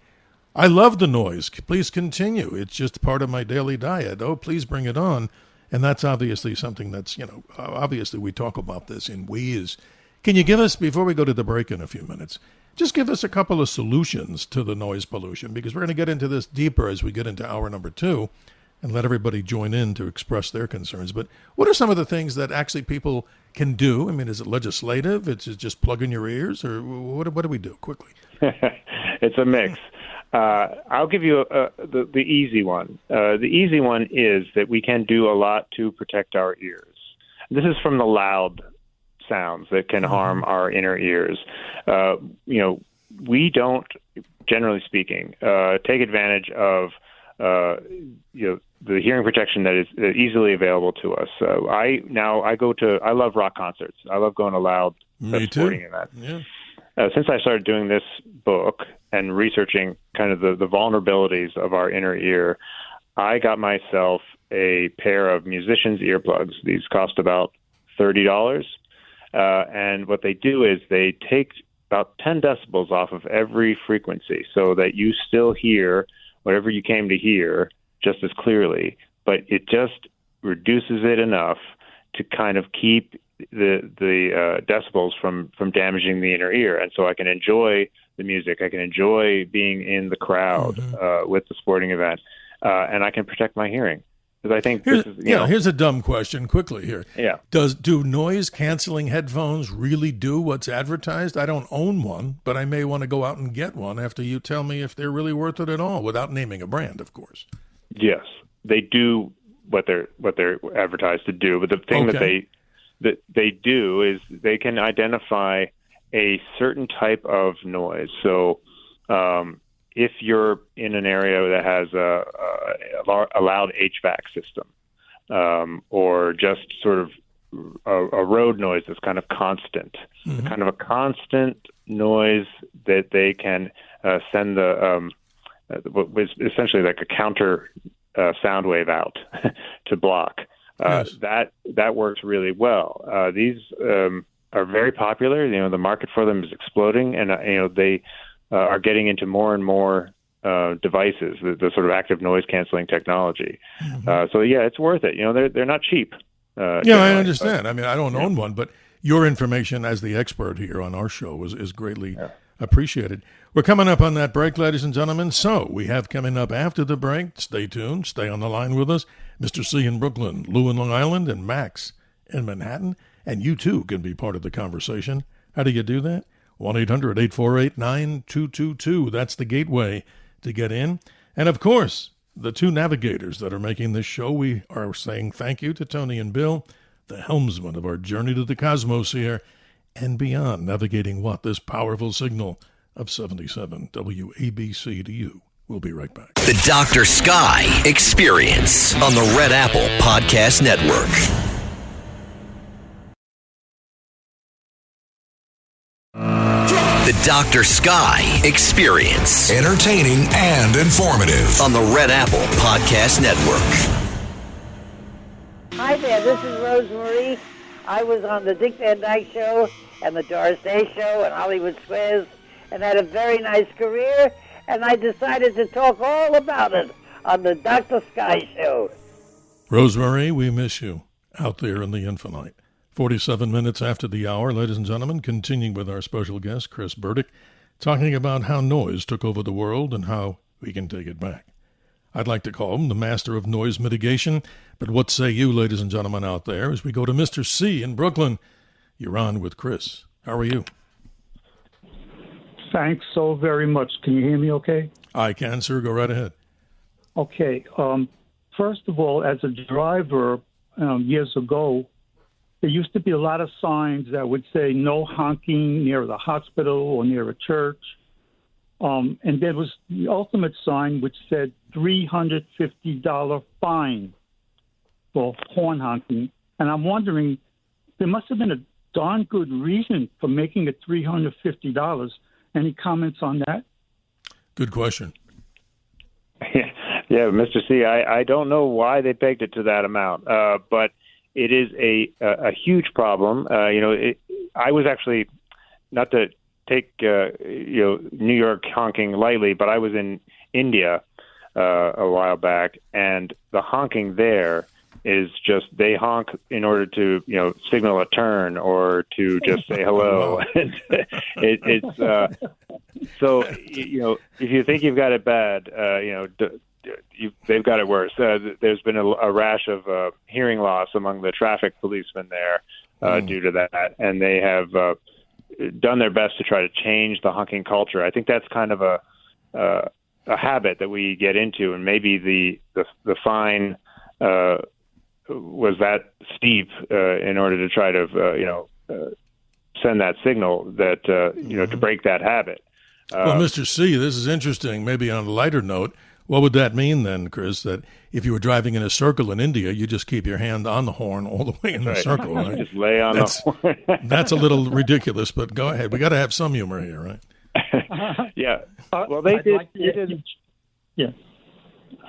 Speaker 4: I love the noise. Please continue. It's just part of my daily diet. Oh, please bring it on. And that's obviously something that's, obviously we talk about this in ways. Can you give us, before we go to the break in a few minutes, just give us a couple of solutions to the noise pollution, because we're going to get into this deeper as we get into hour number 2 and let everybody join in to express their concerns. But what are some of the things that actually people can do? I mean, is it legislative? It's just plug in your ears? Or what do we do quickly?
Speaker 5: It's a mix. I'll give you the easy one. The easy one is that we can do a lot to protect our ears. This is from the loud sounds that can harm our inner ears. We don't, generally speaking, take advantage of the hearing protection that is easily available to us. So I love rock concerts. I love going to loud sporting events.
Speaker 4: Yeah.
Speaker 5: Since I started doing this book and researching kind of the vulnerabilities of our inner ear, I got myself a pair of musicians' earplugs. These cost about $30. And what they do is they take about 10 decibels off of every frequency so that you still hear whatever you came to hear just as clearly, but it just reduces it enough to kind of keep the decibels from damaging the inner ear. And so I can enjoy the music. I can enjoy being in the crowd with the sporting event, and I can protect my hearing. Because I think
Speaker 4: here's a dumb question quickly here.
Speaker 5: Yeah.
Speaker 4: Do noise-canceling headphones really do what's advertised? I don't own one, but I may want to go out and get one after you tell me if they're really worth it at all, without naming a brand, of course.
Speaker 5: Yes, they do what they're advertised to do. But the thing that they do is they can identify a certain type of noise. So if you're in an area that has a loud HVAC system, or just sort of a road noise that's kind of constant, kind of a constant noise that they can send what was essentially like a counter sound wave out to block.
Speaker 4: Yes.
Speaker 5: That works really well. These are very popular. The market for them is exploding, and they are getting into more and more devices, the sort of active noise canceling technology. So yeah, it's worth it. They're not cheap.
Speaker 4: I understand. I mean, I don't own one, but your information as the expert here on our show is greatly appreciated. We're coming up on that break, ladies and gentlemen. So we have coming up after the break. Stay tuned. Stay on the line with us. Mr. C in Brooklyn, Lou in Long Island, and Max in Manhattan. And you, too, can be part of the conversation. How do you do that? 1-800-848-9222. That's the gateway to get in. And, of course, the two navigators that are making this show, we are saying thank you to Tony and Bill, the helmsmen of our journey to the cosmos here and beyond, navigating this powerful signal of 77 WABC to you. We'll be right back.
Speaker 2: The Dr. Sky Experience on the Red Apple Podcast Network. The Dr. Sky Experience.
Speaker 3: Entertaining and informative.
Speaker 2: On the Red Apple Podcast Network.
Speaker 9: Hi there, this is Rose Marie. I was on the Dick Van Dyke Show and the Doris Day Show and Hollywood Squares and had a very nice career, and I decided to talk all about it on the Dr. Sky Show.
Speaker 4: Rosemary, we miss you out there in the infinite. 47 minutes after the hour, ladies and gentlemen, continuing with our special guest, Chris Burdick, talking about how noise took over the world and how we can take it back. I'd like to call him the master of noise mitigation, but what say you, ladies and gentlemen out there, as we go to Mr. C in Brooklyn. You're on with Chris. How are you?
Speaker 10: Thanks so very much. Can you hear me okay?
Speaker 4: I can, sir. Go right ahead.
Speaker 10: Okay. First of all, as a driver years ago, there used to be a lot of signs that would say no honking near the hospital or near a church. And there was the ultimate sign which said $350 fine for horn honking. And I'm wondering, there must have been a darn good reason for making it $350. Any comments on that?
Speaker 4: Good question.
Speaker 5: Yeah, Mr. C, I don't know why they pegged it to that amount, but it is a huge problem. I was actually, not to take New York honking lightly, but I was in India a while back, and the honking there is just they honk in order to signal a turn or to just say hello. So if you think you've got it bad, they've got it worse. There's been a rash of hearing loss among the traffic policemen there due to that, and they have done their best to try to change the honking culture. I think that's kind of a habit that we get into, and maybe the fine was that steep in order to try to send that signal that to break that habit.
Speaker 4: Well, Mr. C, this is interesting. Maybe on a lighter note, what would that mean then, Chris, that if you were driving in a circle in India, you just keep your hand on the horn all the way in the circle, right?
Speaker 5: Just lay on the horn.
Speaker 4: That's a little ridiculous, but go ahead. We got to have some humor here, right?
Speaker 5: Yeah. Well, they did.
Speaker 10: Yeah.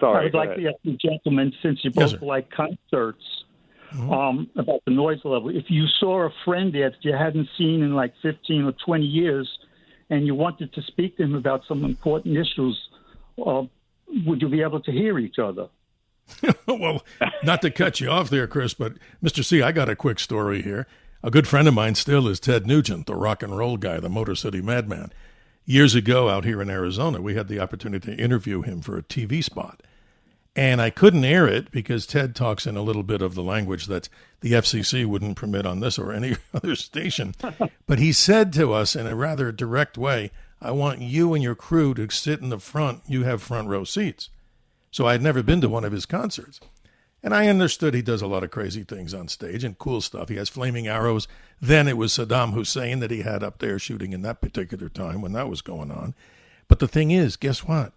Speaker 5: Sorry.
Speaker 10: I would like to ask you gentlemen, since you both like concerts, about the noise level. If you saw a friend that you hadn't seen in like 15 or 20 years, and you wanted to speak to him about some important issues, would you be able to hear each other?
Speaker 4: Well, not to cut you off there, Chris, but Mr. C, I got a quick story here. A good friend of mine still is Ted Nugent, the rock and roll guy, the Motor City Madman. Years ago out here in Arizona, we had the opportunity to interview him for a TV spot. And I couldn't air it because Ted talks in a little bit of the language that the FCC wouldn't permit on this or any other station. But he said to us in a rather direct way, I want you and your crew to sit in the front. You have front row seats. So I had never been to one of his concerts. And I understood he does a lot of crazy things on stage and cool stuff. He has flaming arrows. Then it was Saddam Hussein that he had up there shooting in that particular time when that was going on. But the thing is, guess what?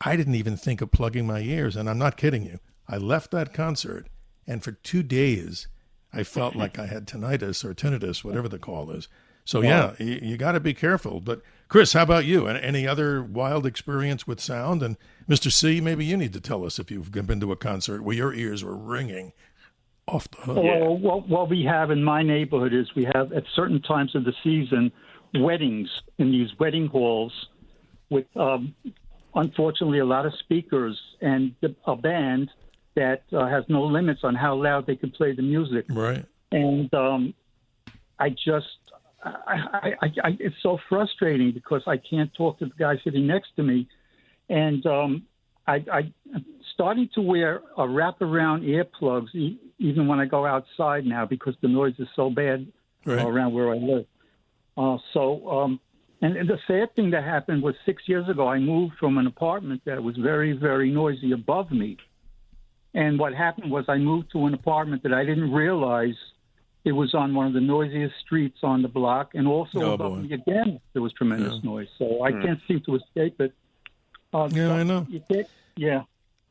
Speaker 4: I didn't even think of plugging my ears, and I'm not kidding you. I left that concert, and for 2 days, I felt like I had tinnitus or tinnitus, whatever the call is. So, yeah, you got to be careful. But, Chris, how about you? Any other wild experience with sound? And, Mr. C, maybe you need to tell us if you've been to a concert where your ears were ringing off the hook.
Speaker 10: Well, what we have in my neighborhood is we have, at certain times of the season, weddings in these wedding halls with unfortunately, a lot of speakers and a band that has no limits on how loud they can play the music.
Speaker 4: Right.
Speaker 10: And it's so frustrating because I can't talk to the guy sitting next to me. And I'm starting to wear wraparound earplugs even when I go outside now because the noise is so bad around where I live. And the sad thing that happened was 6 years ago, I moved from an apartment that was very, very noisy above me. And what happened was I moved to an apartment that I didn't realize It was on one of the noisiest streets on the block, and also above me again, there was tremendous noise. So I can't seem to escape it.
Speaker 4: I know.
Speaker 10: Yeah.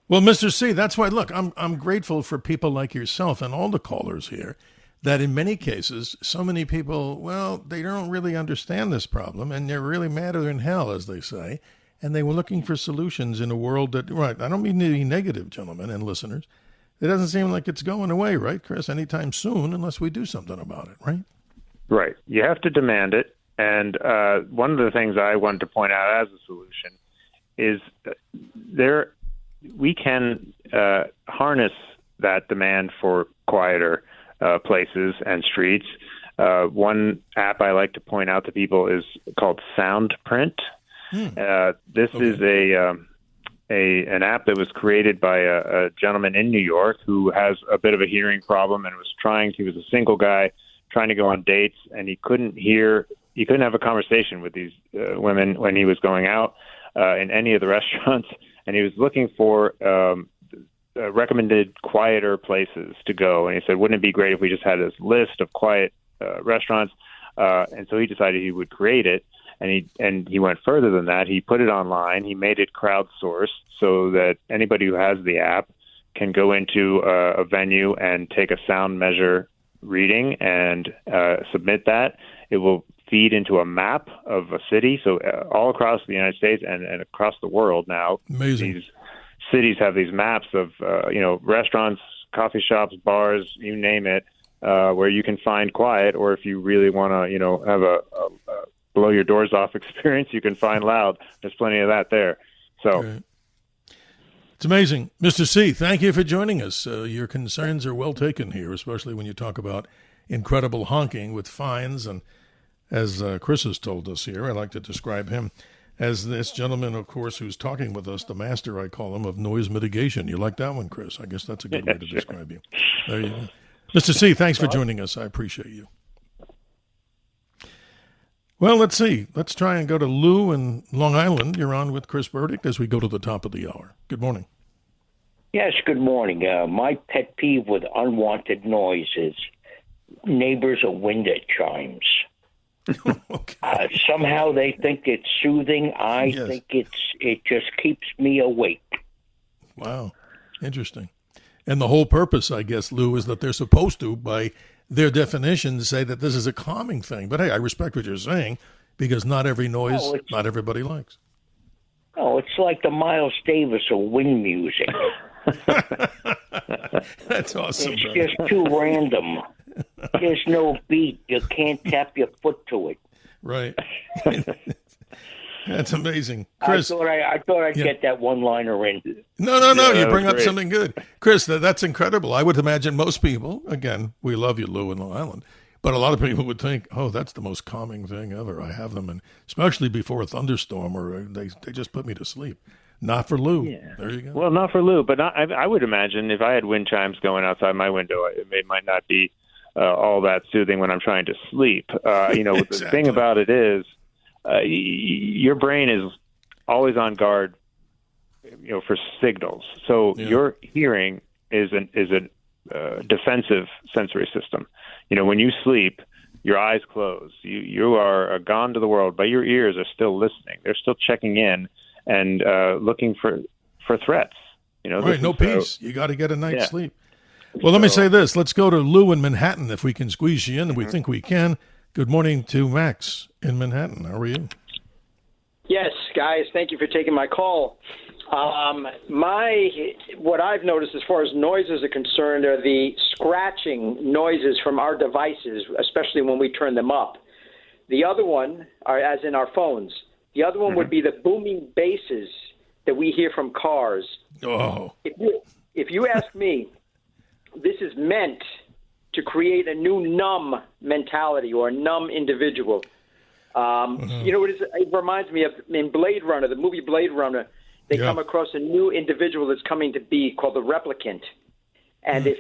Speaker 4: Well, Mr. C, that's why, look, I'm grateful for people like yourself and all the callers here, that in many cases, so many people, well, they don't really understand this problem, and they're really madder than hell, as they say, and they were looking for solutions in a world that, right, I don't mean to be negative, gentlemen and listeners. It doesn't seem like it's going away, right, Chris, anytime soon, unless we do something about it, right?
Speaker 5: Right. You have to demand it. And one of the things I wanted to point out as a solution is we can harness that demand for quieter places and streets. One app I like to point out to people is called Soundprint. This is an app that was created by a gentleman in New York who has a bit of a hearing problem and he was a single guy trying to go on dates, and he couldn't have a conversation with these women when he was going out in any of the restaurants, and he was looking for recommended quieter places to go. And he said, wouldn't it be great if we just had this list of quiet restaurants? And so he decided he would create it. And he went further than that. He put it online. He made it crowdsourced so that anybody who has the app can go into a venue and take a sound measure reading and submit that. It will feed into a map of a city. So all across the United States and across the world now,
Speaker 4: amazing. These
Speaker 5: cities have these maps of restaurants, coffee shops, bars, you name it, where you can find quiet. Or if you really want to, have a blow your doors off experience, you can find loud. There's plenty of that there. So
Speaker 4: right. It's amazing. Mr. C, thank you for joining us. Your concerns are well taken here, especially when you talk about incredible honking with fines. And as Chris has told us here, I like to describe him as this gentleman, of course, who's talking with us, the master, I call him, of noise mitigation. You like that one, Chris? I guess that's a good way to describe you. There you go. Mr. C, thanks for joining us. I appreciate you. Well, let's see. Let's try and go to Lou in Long Island. You're on with Chris Burdick as we go to the top of the hour. Good morning.
Speaker 11: Yes, good morning. My pet peeve with unwanted noise is neighbors or window chimes.
Speaker 4: Okay.
Speaker 11: Somehow they think it's soothing. I think it just keeps me awake.
Speaker 4: Wow. Interesting. And the whole purpose, I guess, Lou, is that they're supposed to, by their definition, say that this is a calming thing. But hey, I respect what you're saying, because not every noise, not everybody likes.
Speaker 11: Oh, it's like the Miles Davis of wind music.
Speaker 4: That's awesome.
Speaker 11: It's just too random. There's no beat. You can't tap your foot to it.
Speaker 4: Right. That's amazing. Chris,
Speaker 11: I thought I'd get that one-liner in.
Speaker 4: No. You bring up something good. Chris, that's incredible. I would imagine most people, again, we love you, Lou, in Long Island, but a lot of people would think, oh, that's the most calming thing ever. I have them, and especially before a thunderstorm, or they just put me to sleep. Not for Lou.
Speaker 5: Yeah.
Speaker 4: There you go.
Speaker 5: Well, not for Lou, but I would imagine if I had wind chimes going outside my window, it might not be all that soothing when I'm trying to sleep. Exactly. The thing about it is, your brain is always on guard, for signals. So your hearing is a defensive sensory system. When you sleep, your eyes close. You are gone to the world, but your ears are still listening. They're still checking in and looking for threats.
Speaker 4: Right, no peace. You got to get a night's sleep. Well, let me say this. Let's go to Lou in Manhattan if we can squeeze you in, and we think we can. Good morning to Max in Manhattan. How are you?
Speaker 12: Yes, guys. Thank you for taking my call. What I've noticed as far as noises are concerned are the scratching noises from our devices, especially when we turn them up. The other one, as in our phones, the other one would be the booming basses that we hear from cars.
Speaker 4: Oh.
Speaker 12: If you ask me, this is meant to create a new numb mentality or a numb individual. You know what it reminds me of? In Blade Runner, the movie Blade Runner, they come across a new individual that's coming to be called the replicant. And if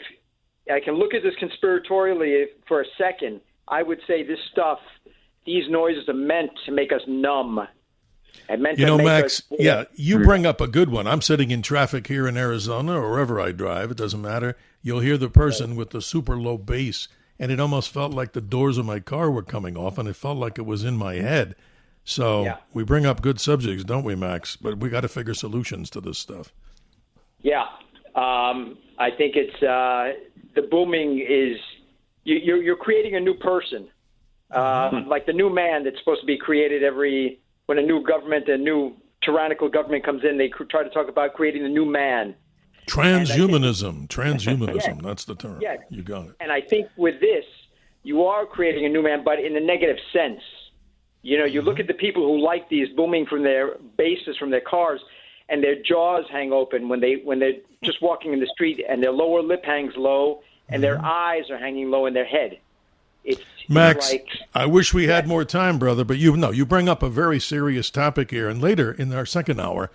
Speaker 12: I can look at this conspiratorially for a second, I would say these noises are meant to make us numb.
Speaker 4: Max, you bring up a good one. I'm sitting in traffic here in Arizona or wherever I drive. It doesn't matter. You'll hear the person with the super low bass and it almost felt like the doors of my car were coming off, and it felt like it was in my head. So we bring up good subjects, don't we, Max? But we got to figure solutions to this stuff.
Speaker 12: Yeah. I think it's the booming is you're creating a new person, like the new man that's supposed to be created when a new tyrannical government comes in. They try to talk about creating a new man.
Speaker 4: Transhumanism, that's the term.
Speaker 12: Yeah.
Speaker 4: You got it.
Speaker 12: And I think with this, you are creating a new man, but in a negative sense. You know, you look at the people who like these booming from their bases, from their cars, and their jaws hang open when they're just walking in the street, and their lower lip hangs low, and their eyes are hanging low in their head.
Speaker 4: Max, I wish we had more time, brother, but you bring up a very serious topic here, and later in our second hour,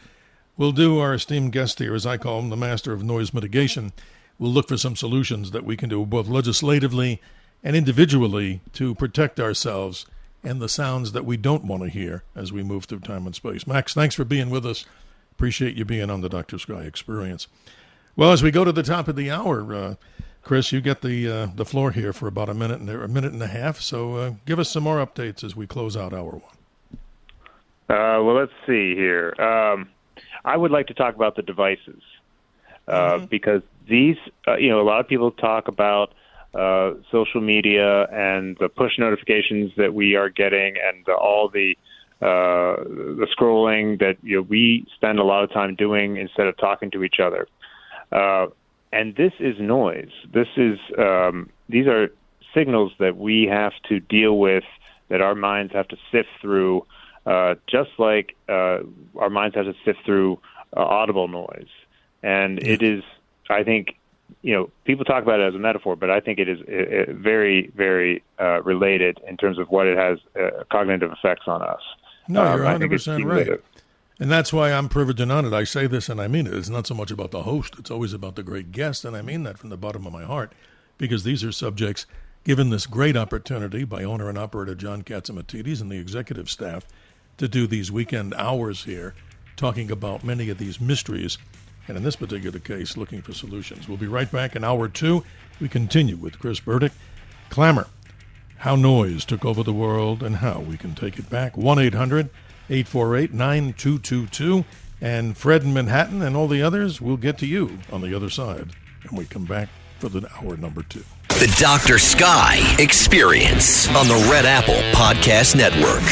Speaker 4: we'll do our esteemed guest here, as I call him, the master of noise mitigation. We'll look for some solutions that we can do both legislatively and individually to protect ourselves and the sounds that we don't want to hear as we move through time and space. Max, thanks for being with us. Appreciate you being on the Dr. Sky Experience. Well, as we go to the top of the hour, Chris, you get the floor here for about a minute and a half. So give us some more updates as we close out hour one.
Speaker 5: Well, let's see here. I would like to talk about the devices because these, a lot of people talk about social media and the push notifications that we are getting, and all the scrolling that we spend a lot of time doing instead of talking to each other. And this is noise. These are signals that we have to deal with, that our minds have to sift through, just like our minds have to sift through audible noise. And it is, I think, people talk about it as a metaphor, but I think it is very, very related in terms of what it has cognitive effects on us.
Speaker 4: No, you're 100% right. And that's why I'm privileged and honored. I say this and I mean it. It's not so much about the host. It's always about the great guest, and I mean that from the bottom of my heart, because these are subjects given this great opportunity by owner and operator John Catsimatidis and the executive staff to do these weekend hours here, talking about many of these mysteries, and in this particular case, looking for solutions. We'll be right back in hour two. We continue with Chris Burdick. Clamor, how noise took over the world and how we can take it back. 1-800-848-9222. And Fred in Manhattan and all the others, will get to you on the other side. And we come back for the hour number two.
Speaker 2: The Dr. Sky Experience on the Red Apple Podcast Network.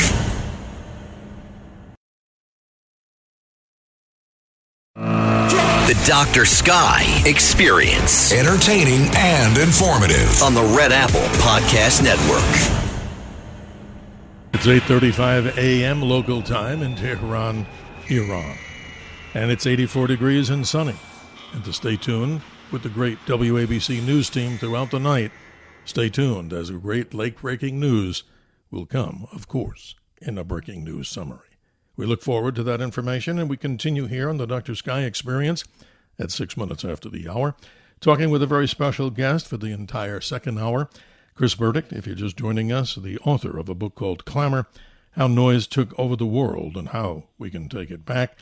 Speaker 2: The Dr. Sky Experience.
Speaker 3: Entertaining and informative.
Speaker 2: On the Red Apple Podcast Network.
Speaker 4: It's 8:35 a.m. local time in Tehran, Iran. And it's 84 degrees and sunny. And to stay tuned with the great WABC news team throughout the night, stay tuned as a great late-breaking news will come, of course, in a breaking news summary. We look forward to that information, and we continue here on the Dr. Sky Experience at 6 minutes after the hour, talking with a very special guest for the entire second hour, Chris Burdick. If you're just joining us, the author of a book called Clamor, How Noise Took Over the World and How We Can Take It Back.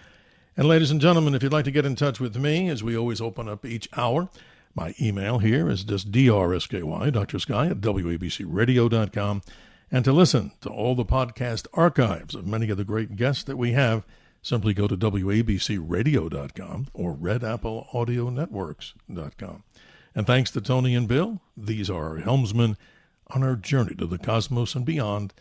Speaker 4: And ladies and gentlemen, if you'd like to get in touch with me, as we always open up each hour, my email here is just DRSKY, Dr. Sky at WABCRadio.com. And to listen to all the podcast archives of many of the great guests that we have, simply go to WABCRadio.com or RedAppleAudioNetworks.com. And thanks to Tony and Bill, these are our helmsmen on our journey to the cosmos and beyond,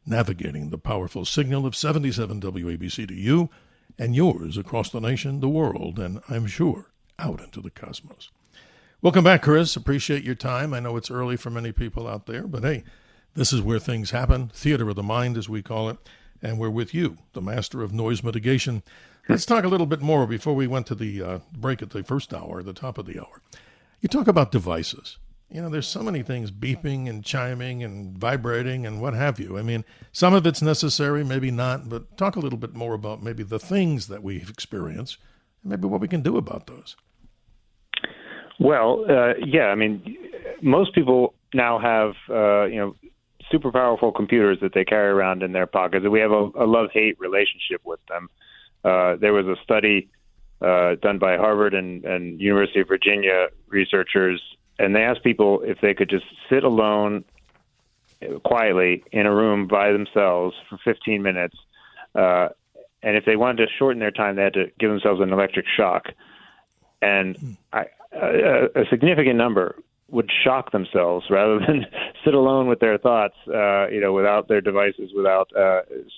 Speaker 4: navigating the powerful signal of 77 WABC to you and yours across the nation, the world, and I'm sure out into the cosmos. Welcome back, Chris. Appreciate your time. I know it's early for many people out there, but hey, this is where things happen, theater of the mind, as we call it, and we're with you, the master of noise mitigation. Let's talk a little bit more before we went to the break at the first hour, the top of the hour. You talk about devices. There's so many things beeping and chiming and vibrating and what have you. I mean, some of it's necessary, maybe not, but talk a little bit more about maybe the things that we've experienced and maybe what we can do about those.
Speaker 5: Well, most people now have, super powerful computers that they carry around in their pockets. We have a love-hate relationship with them. There was a study done by Harvard and University of Virginia researchers and they asked people if they could just sit alone quietly in a room by themselves for 15 minutes. And if they wanted to shorten their time, they had to give themselves an electric shock. And a significant number would shock themselves rather than sit alone with their thoughts, without their devices, without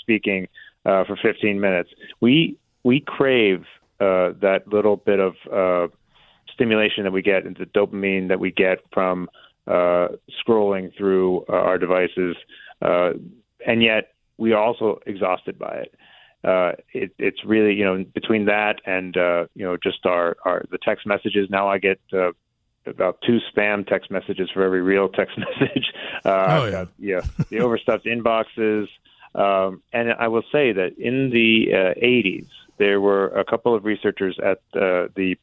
Speaker 5: speaking for 15 minutes. We crave that little bit of stimulation that we get, and the dopamine that we get from scrolling through our devices, and yet we are also exhausted by it. It's really, between that and just the text messages. Now I get about 2 spam text messages for every real text message. The overstuffed inboxes. And I will say that in the 80s, there were a couple of researchers at the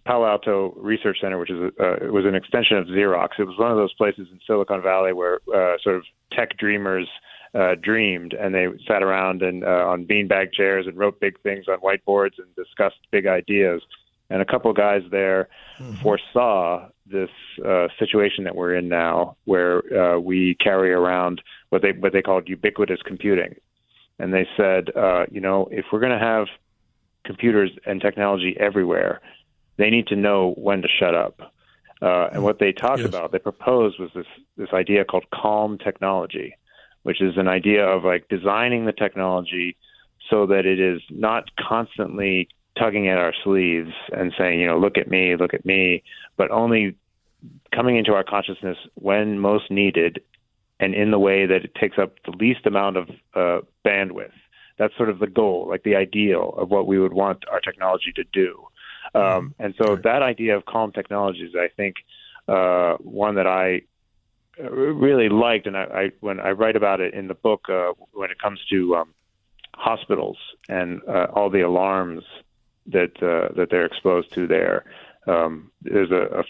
Speaker 5: Palo Alto Research Center, which is it was an extension of Xerox. It was one of those places in Silicon Valley where sort of tech dreamers dreamed, and they sat around and on beanbag chairs and wrote big things on whiteboards and discussed big ideas. And a couple of guys there foresaw this situation that we're in now, where we carry around what they called ubiquitous computing. And they said, if we're going to have computers and technology everywhere, they need to know when to shut up. And what they talked about, they proposed, was this idea called calm technology, which is an idea of like designing the technology so that it is not constantly tugging at our sleeves and saying, look at me, but only coming into our consciousness when most needed and in the way that it takes up the least amount of bandwidth. That's sort of the goal, like the ideal of what we would want our technology to do. And so that idea of calm technologies, I think, one that I really liked, and when I write about it in the book, when it comes to hospitals and all the alarms that they're exposed to there, there's a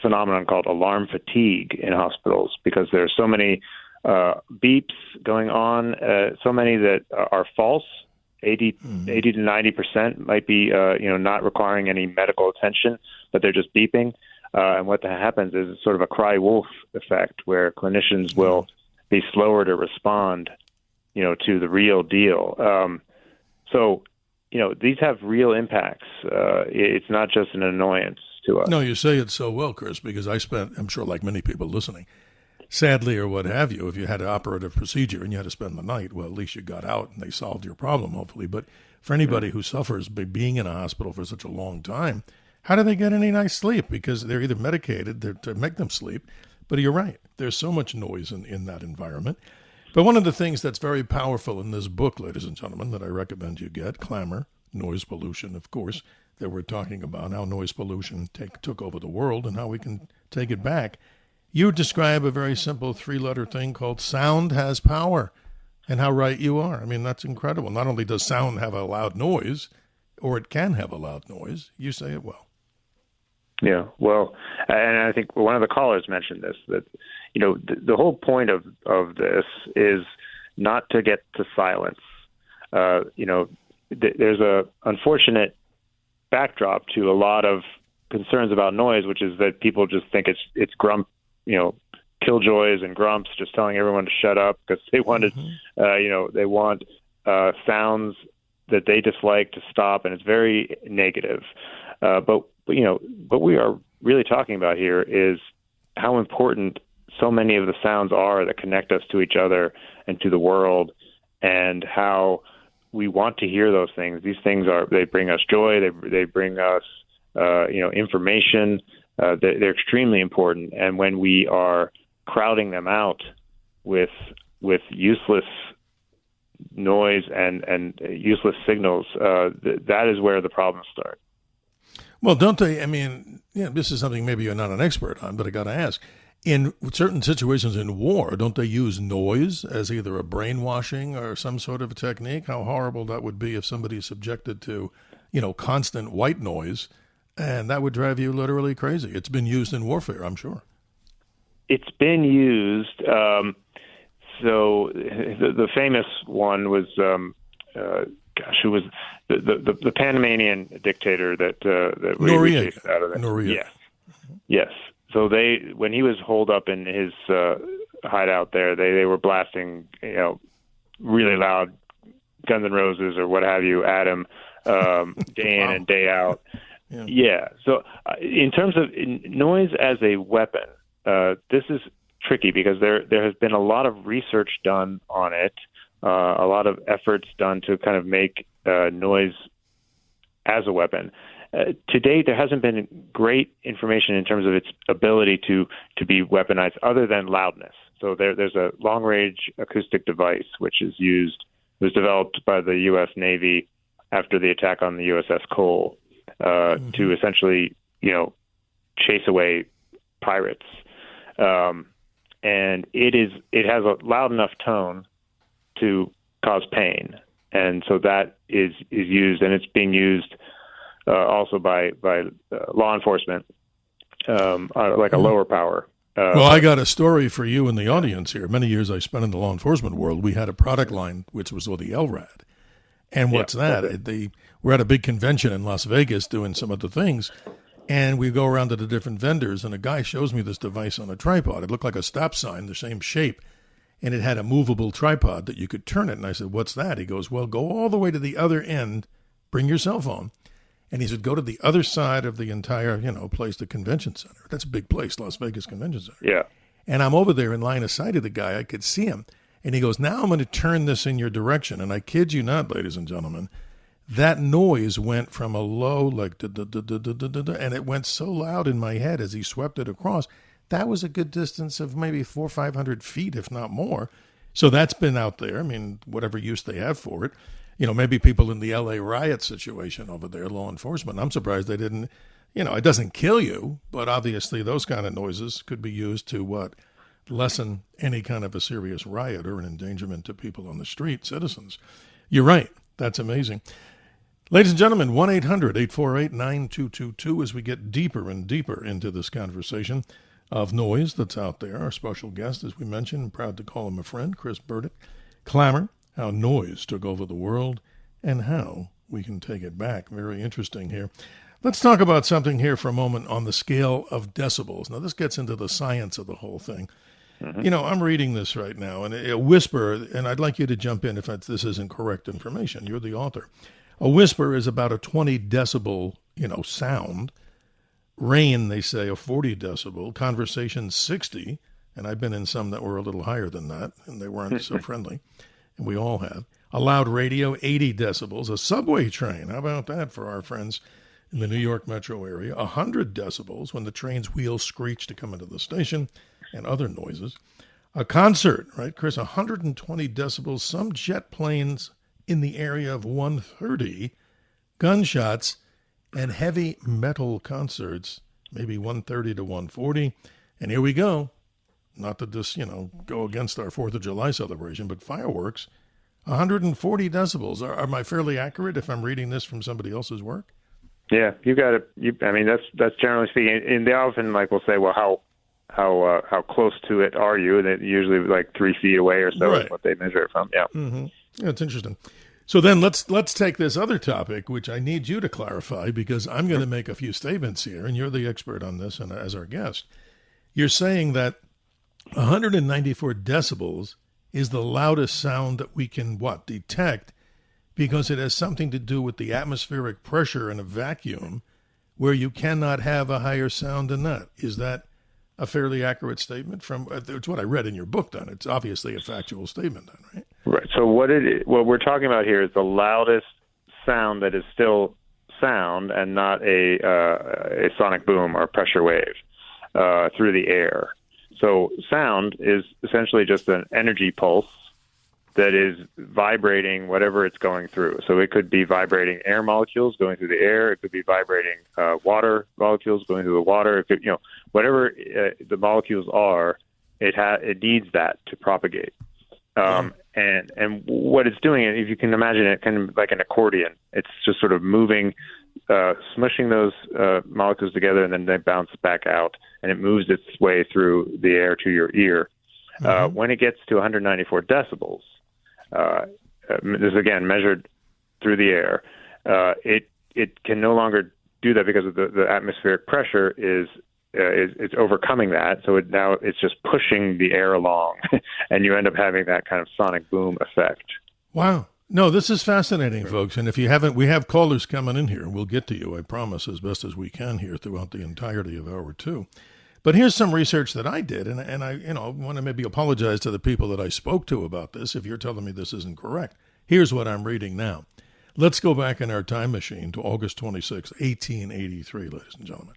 Speaker 5: phenomenon called alarm fatigue in hospitals because there are so many beeps going on, so many that are false. 80 to 90% might be, not requiring any medical attention, but they're just beeping. And what happens is sort of a cry wolf effect where clinicians will be slower to respond, to the real deal. So, these have real impacts. It's not just an annoyance to us.
Speaker 4: No, you say it so well, Chris, because I'm sure like many people listening, sadly or what have you, if you had an operative procedure and you had to spend the night, well, at least you got out and they solved your problem, hopefully. But for anybody who suffers by being in a hospital for such a long time, how do they get any nice sleep? Because they're either medicated to make them sleep, but you're right. There's so much noise in that environment. But one of the things that's very powerful in this book, ladies and gentlemen, that I recommend you get, Clamor, Noise Pollution, of course, that we're talking about, how noise pollution took over the world and how we can take it back. You describe a very simple 3-letter thing called sound has power, and how right you are. I mean, that's incredible. Not only does sound have a loud noise, or it can have a loud noise, you say it well.
Speaker 5: Yeah, well, and I think one of the callers mentioned this, that, the whole point of this is not to get to silence. There's a unfortunate backdrop to a lot of concerns about noise, which is that people just think it's killjoys and grumps just telling everyone to shut up because they wanted, they want sounds that they dislike to stop, and it's very negative. But what we are really talking about here is how important so many of the sounds are that connect us to each other and to the world, and how we want to hear those things. These things they bring us joy. They bring us, information. They're extremely important. And when we are crowding them out with useless noise and useless signals, that is where the problems start.
Speaker 4: Well, don't they? I mean, this is something maybe you're not an expert on, but I got to ask. In certain situations in war, don't they use noise as either a brainwashing or some sort of a technique? How horrible that would be if somebody is subjected to, constant white noise, and that would drive you literally crazy. It's been used in warfare, I'm sure.
Speaker 5: It's been used. So the famous one was, who was the Panamanian dictator that
Speaker 4: Noriega.
Speaker 5: chased out of there.
Speaker 4: Noriega.
Speaker 5: Yes. So when he was holed up in his hideout there, they were blasting, really loud Guns N' Roses or what have you at him day in and day out. Yeah. So in terms of noise as a weapon, this is tricky because there has been a lot of research done on it, a lot of efforts done to kind of make noise as a weapon. To date, there hasn't been great information in terms of its ability to be weaponized other than loudness. So there's a long-range acoustic device which was developed by the U.S. Navy after the attack on the USS Cole to essentially, chase away pirates. And it has a loud enough tone to cause pain. And so that is used, and it's being used also by law enforcement, like a lower power.
Speaker 4: Well, I got a story for you in the audience here. Many years I spent in the law enforcement world. We had a product line which was called the LRAD. And what's that? Okay. We're at a big convention in Las Vegas doing some of the things, and we go around to the different vendors, and a guy shows me this device on a tripod. It looked like a stop sign, the same shape, and it had a movable tripod that you could turn it. And I said, what's that? He goes, well, go all the way to the other end, bring your cell phone. And he said, go to the other side of the entire, place, the convention center. That's a big place, Las Vegas Convention Center.
Speaker 5: Yeah.
Speaker 4: And I'm over there in line of sight of the guy. I could see him. And he goes, now I'm going to turn this in your direction. And I kid you not, ladies and gentlemen, that noise went from a low, like, and it went so loud in my head as he swept it across. That was a good distance of maybe 400 or 500 feet, if not more. So that's been out there. I mean, whatever use they have for it. Maybe people in the L.A. riot situation over there, law enforcement. I'm surprised they didn't, it doesn't kill you, but obviously those kind of noises could be used to lessen any kind of a serious riot or an endangerment to people on the street, citizens. You're right. That's amazing. Ladies and gentlemen, 1-800-848-9222 as we get deeper and deeper into this conversation of noise that's out there. Our special guest, as we mentioned, I'm proud to call him a friend, Chris Burdick. Clamor, how noise took over the world and how we can take it back. Very interesting here. Let's talk about something here for a moment on the scale of decibels. Now, this gets into the science of the whole thing. Mm-hmm. I'm reading this right now, and a whisper, and I'd like you to jump in if this isn't correct information. You're the author. A whisper is about a 20 decibel, sound. Rain, they say, a 40 decibel. Conversation, 60. And I've been in some that were a little higher than that, and they weren't so friendly. And we all have. A loud radio, 80 decibels. A subway train, how about that for our friends in the New York metro area? 100 decibels when the train's wheels screech to come into the station, and other noises. A concert, right, Chris? 120 decibels. Some jet planes in the area of 130. Gunshots and heavy metal concerts, maybe 130 to 140. And here we go. Not that this, go against our 4th of July celebration, but fireworks, 140 decibels. Am I fairly accurate if I'm reading this from somebody else's work?
Speaker 5: Yeah, you got it. That's generally speaking. And they often will say, well, how close to it are you? And it usually 3 feet away or so is what they measure it from. Yeah.
Speaker 4: Mm-hmm. Yeah, it's interesting. So then let's take this other topic, which I need you to clarify because I'm going to make a few statements here, and you're the expert on this and as our guest. You're saying that 194 decibels is the loudest sound that we can, detect because it has something to do with the atmospheric pressure in a vacuum where you cannot have a higher sound than that. Is that a fairly accurate statement? It's what I read in your book, then. It's obviously a factual statement, then, right?
Speaker 5: Right. So what we're talking about here is the loudest sound that is still sound and not a sonic boom or pressure wave through the air. So sound is essentially just an energy pulse that is vibrating whatever it's going through. So it could be vibrating air molecules going through the air. It could be vibrating water molecules going through the water. It could, whatever the molecules are, it needs that to propagate. And what it's doing, if you can imagine it kind of like an accordion, it's just sort of moving, smushing those molecules together, and then they bounce back out, and it moves its way through the air to your ear. When it gets to 194 decibels, this is again measured through the air. It can no longer do that because of the atmospheric pressure is it's overcoming that. So now it's just pushing the air along, and you end up having that kind of sonic boom effect.
Speaker 4: Wow. No, this is fascinating, folks. And if you haven't, we have callers coming in here. We'll get to you, I promise, as best as we can here throughout the entirety of hour 2. But here's some research that I did, and I want to maybe apologize to the people that I spoke to about this if you're telling me this isn't correct. Here's what I'm reading now. Let's go back in our time machine to August 26, 1883, ladies and gentlemen.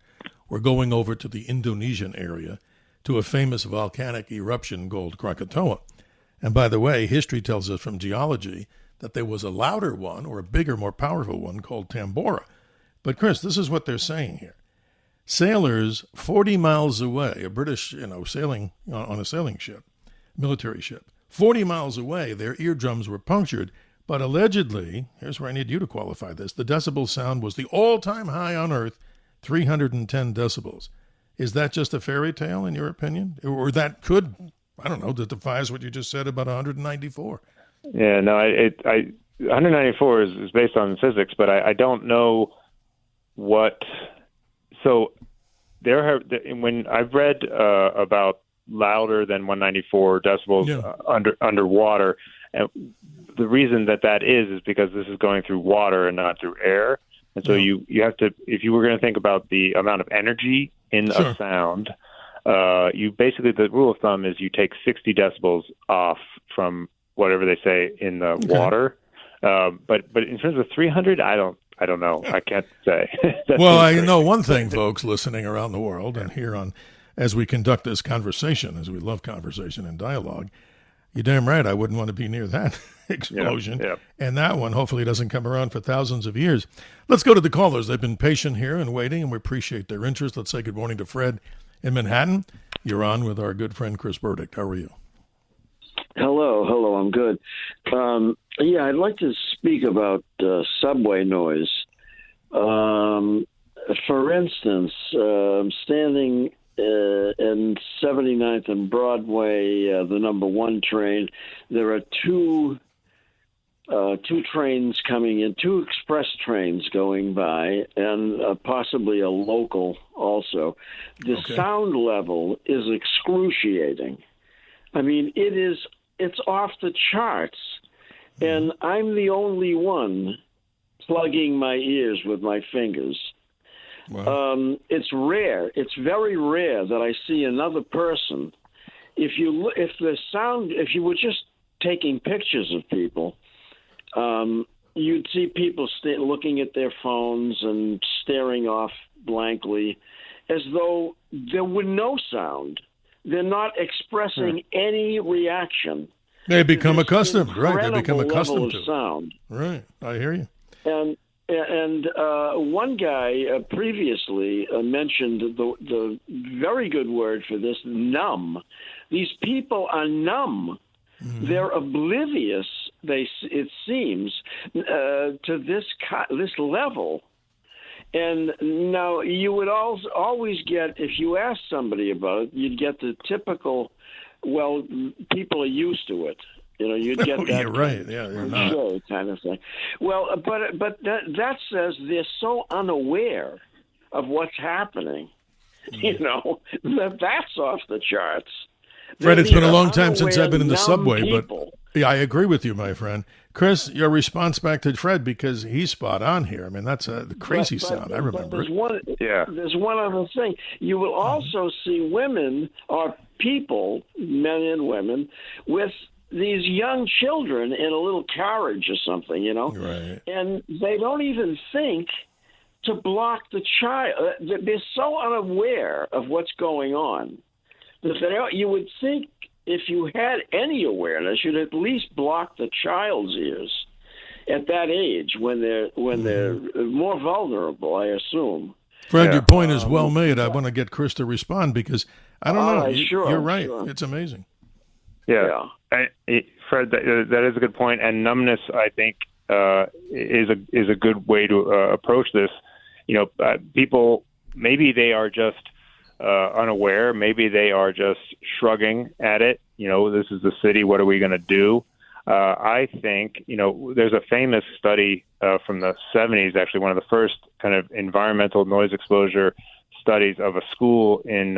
Speaker 4: We're going over to the Indonesian area to a famous volcanic eruption called Krakatoa. And by the way, history tells us from geology that there was a louder one, or a bigger, more powerful one, called Tambora. But Chris, this is what they're saying here. Sailors 40 miles away, a British, sailing on a sailing ship, military ship, 40 miles away, their eardrums were punctured. But allegedly, here's where I need you to qualify this, the decibel sound was the all-time high on Earth, 310 decibels. Is that just a fairy tale, in your opinion? Or that could, that defies what you just said about 194?
Speaker 5: Yeah, no, 194 is based on physics, but I don't know what. So when I've read about louder than 194 decibels underwater, and the reason that is because this is going through water and not through air, and so you have to, if you were going to think about the amount of energy in a sound, you basically, the rule of thumb is you take 60 decibels off from whatever they say in the water. But in terms of 300, I don't know. I can't say.
Speaker 4: Well, I know one thing, folks, listening around the world and here on, as we conduct this conversation, as we love conversation and dialogue, you're damn right I wouldn't want to be near that explosion.
Speaker 5: Yeah.
Speaker 4: And that one hopefully doesn't come around for thousands of years. Let's go to the callers. They've been patient here and waiting, and we appreciate their interest. Let's say good morning to Fred in Manhattan. You're on with our good friend Chris Burdick. How are you?
Speaker 13: Hello, I'm good. I'd like to speak about subway noise. For instance, I'm standing in 79th and Broadway, the number 1 train. There are two trains coming in, 2 express trains going by, and possibly a local also. The sound level is excruciating. I mean, it's off the charts, and I'm the only one plugging my ears with my fingers. Wow. It's rare. It's very rare that I see another person. If you were just taking pictures of people, you'd see people looking at their phones and staring off blankly, as though there were no sound. They're not expressing any reaction.
Speaker 4: They become accustomed, right? They become accustomed to
Speaker 13: sound.
Speaker 4: Right, I hear you.
Speaker 13: And one guy previously mentioned the very good word for this, numb. These people are numb. Mm-hmm. They're oblivious, it seems, to this level. And now you would always get, if you ask somebody about it, you'd get the typical, well, people are used to it. You'd get that.
Speaker 4: You're right. Yeah, you're not.
Speaker 13: Show kind of thing. Well, but that says they're so unaware of what's happening. That's off the charts.
Speaker 4: Fred, it's been a long time since I've been in the subway, people. But I agree with you, my friend. Chris, your response back to Fred, because he's spot on here. I mean, that's a crazy sound. I remember it.
Speaker 13: There's one other thing. You will also see women or people, men and women, with these young children in a little carriage or something,
Speaker 4: Right.
Speaker 13: And they don't even think to block the child. They're so unaware of what's going on that you would think if you had any awareness, you'd at least block the child's ears at that age when they're more vulnerable, I assume.
Speaker 4: Fred, your point is well made. I want to get Chris to respond because I don't know. You're right.
Speaker 13: Sure.
Speaker 4: It's amazing.
Speaker 5: Yeah. Fred, that is a good point. And numbness, I think, is a good way to approach this. People, maybe they are just unaware. Maybe they are just shrugging at it. This is the city. What are we going to do? I think, there's a famous study from the 70s, actually one of the first kind of environmental noise exposure studies of a school in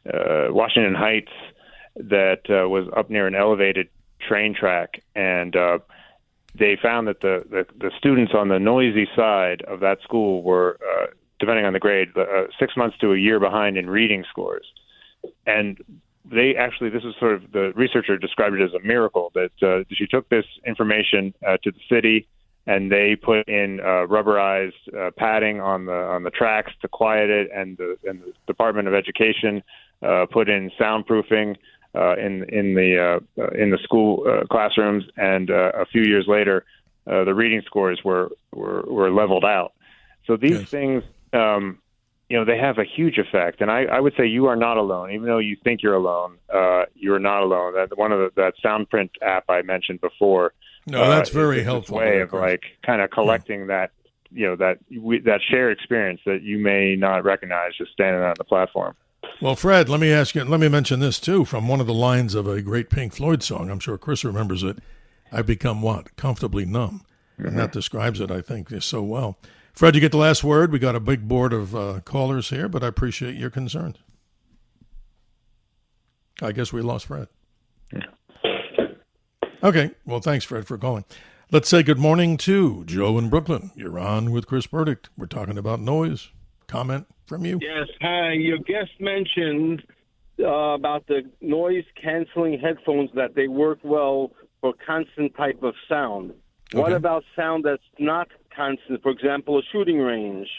Speaker 5: Washington Heights that was up near an elevated train track, and they found that the students on the noisy side of that school were, depending on the grade, 6 months to a year behind in reading scores. And they actually, this is sort of, the researcher described it as a miracle, that she took this information to the city, and they put in rubberized padding on the tracks to quiet it, and the Department of Education put in soundproofing in the school classrooms, and a few years later, the reading scores were leveled out. So these things, they have a huge effect, and I would say you are not alone. Even though you think you're alone, you are not alone. That Soundprint app I mentioned before.
Speaker 4: No, that's very helpful.
Speaker 5: Way of kind of collecting that shared experience that you may not recognize just standing on the platform.
Speaker 4: Well, Fred, let me mention this too, from one of the lines of a great Pink Floyd song. I'm sure Chris remembers it. I've become what? Comfortably numb. Mm-hmm. And that describes it, I think, so well. Fred, you get the last word. We got a big board of callers here, but I appreciate your concerns. I guess we lost Fred. Okay. Well, thanks, Fred, for calling. Let's say good morning to Joe in Brooklyn. You're on with Chris Burdick. We're talking about noise. Comment from you?
Speaker 14: Yes. Hi. Your guest mentioned about the noise-canceling headphones, that they work well for constant type of sound. Okay. What about sound that's not constant? For example, a shooting range.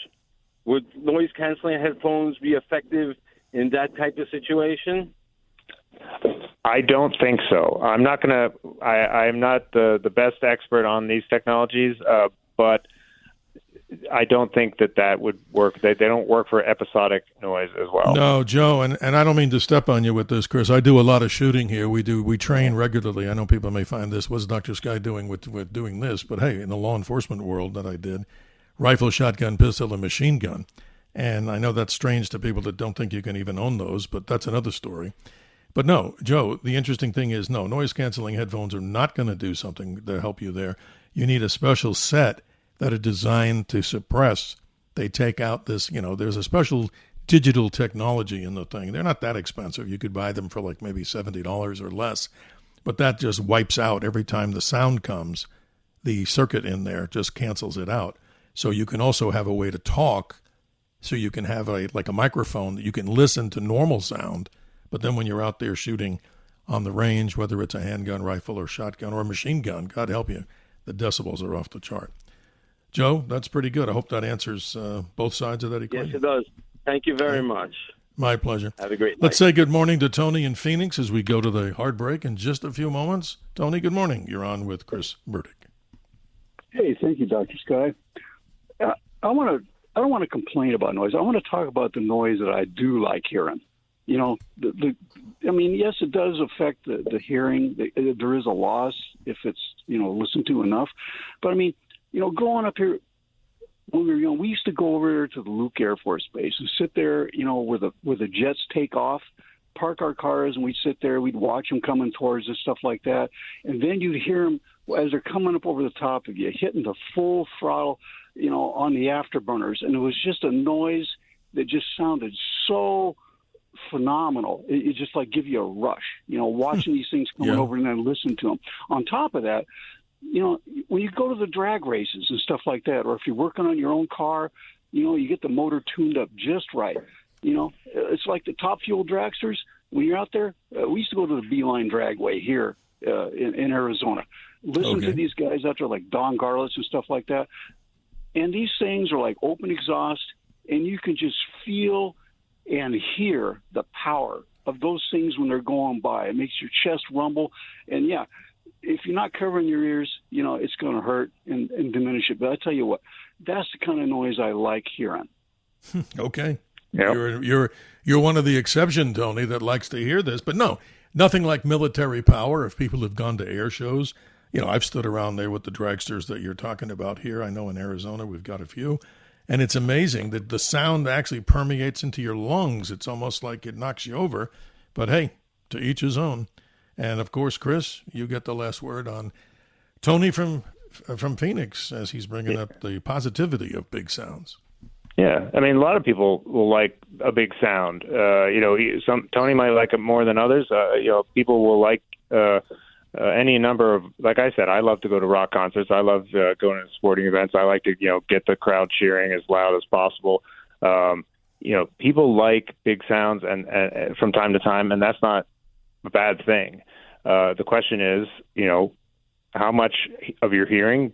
Speaker 14: Would noise-canceling headphones be effective in that type of situation?
Speaker 5: I don't think so. I'm not the best expert on these technologies, but I don't think that would work. They don't work for episodic noise as well.
Speaker 4: No, Joe, and I don't mean to step on you with this, Chris. I do a lot of shooting here. We train regularly. I know people may find this, what's Dr. Sky doing with doing this? But hey, in the law enforcement world that I did, rifle, shotgun, pistol, and machine gun. And I know that's strange to people that don't think you can even own those, but that's another story. But no, Joe, the interesting thing is, no, noise-canceling headphones are not going to do something to help you there. You need a special set that are designed to suppress. They take out this, there's a special digital technology in the thing. They're not that expensive. You could buy them for like maybe $70 or less. But that just wipes out every time the sound comes. The circuit in there just cancels it out. So you can also have a way to talk. So you can have a microphone that you can listen to normal sound. But then when you're out there shooting on the range, whether it's a handgun, rifle, or shotgun, or a machine gun, God help you, the decibels are off the chart. Joe, that's pretty good. I hope that answers both sides of that equation.
Speaker 14: Yes, it does. Thank you very much.
Speaker 4: My pleasure.
Speaker 14: Have a great night.
Speaker 4: Let's say good morning to Tony in Phoenix as we go to the hard break in just a few moments. Tony, good morning. You're on with Chris Burdick.
Speaker 15: Hey, thank you, Dr. Sky. I don't want to complain about noise. I want to talk about the noise that I do like hearing. Yes, it does affect the hearing. There is a loss if it's, listened to enough. But growing up here, when we were young, we used to go over to the Luke Air Force Base and sit there, where the jets take off, park our cars, and we'd sit there. We'd watch them coming towards us, stuff like that. And then you'd hear them as they're coming up over the top of you, hitting the full throttle, on the afterburners. And it was just a noise that just sounded so phenomenal. It just give you a rush, watching these things coming over and then listening to them. On top of that, when you go to the drag races and stuff like that, or if you're working on your own car, you get the motor tuned up just right. It's like the Top Fuel dragsters. When you're out there, we used to go to the Beeline Dragway here in Arizona. Listen to these guys out there like Don Garlits and stuff like that. And these things are like open exhaust, and you can just feel and hear the power of those things when they're going by. It makes your chest rumble. And, yeah, if you're not covering your ears, it's going to hurt and diminish it. But I tell you what, that's the kind of noise I like hearing.
Speaker 4: Okay.
Speaker 5: Yep.
Speaker 4: You're one of the exception, Tony, that likes to hear this. But no, nothing like military power. If people have gone to air shows, I've stood around there with the dragsters that you're talking about here. I know in Arizona we've got a few. And it's amazing that the sound actually permeates into your lungs. It's almost like it knocks you over. But hey, to each his own. And, of course, Chris, you get the last word on Tony from Phoenix as he's bringing up the positivity of big sounds.
Speaker 5: Yeah, I mean, a lot of people will like a big sound. Tony might like it more than others. People will like any number of, like I said, I love to go to rock concerts. I love going to sporting events. I like to, get the crowd cheering as loud as possible. People like big sounds and from time to time, and that's not a bad thing. The question is, how much of your hearing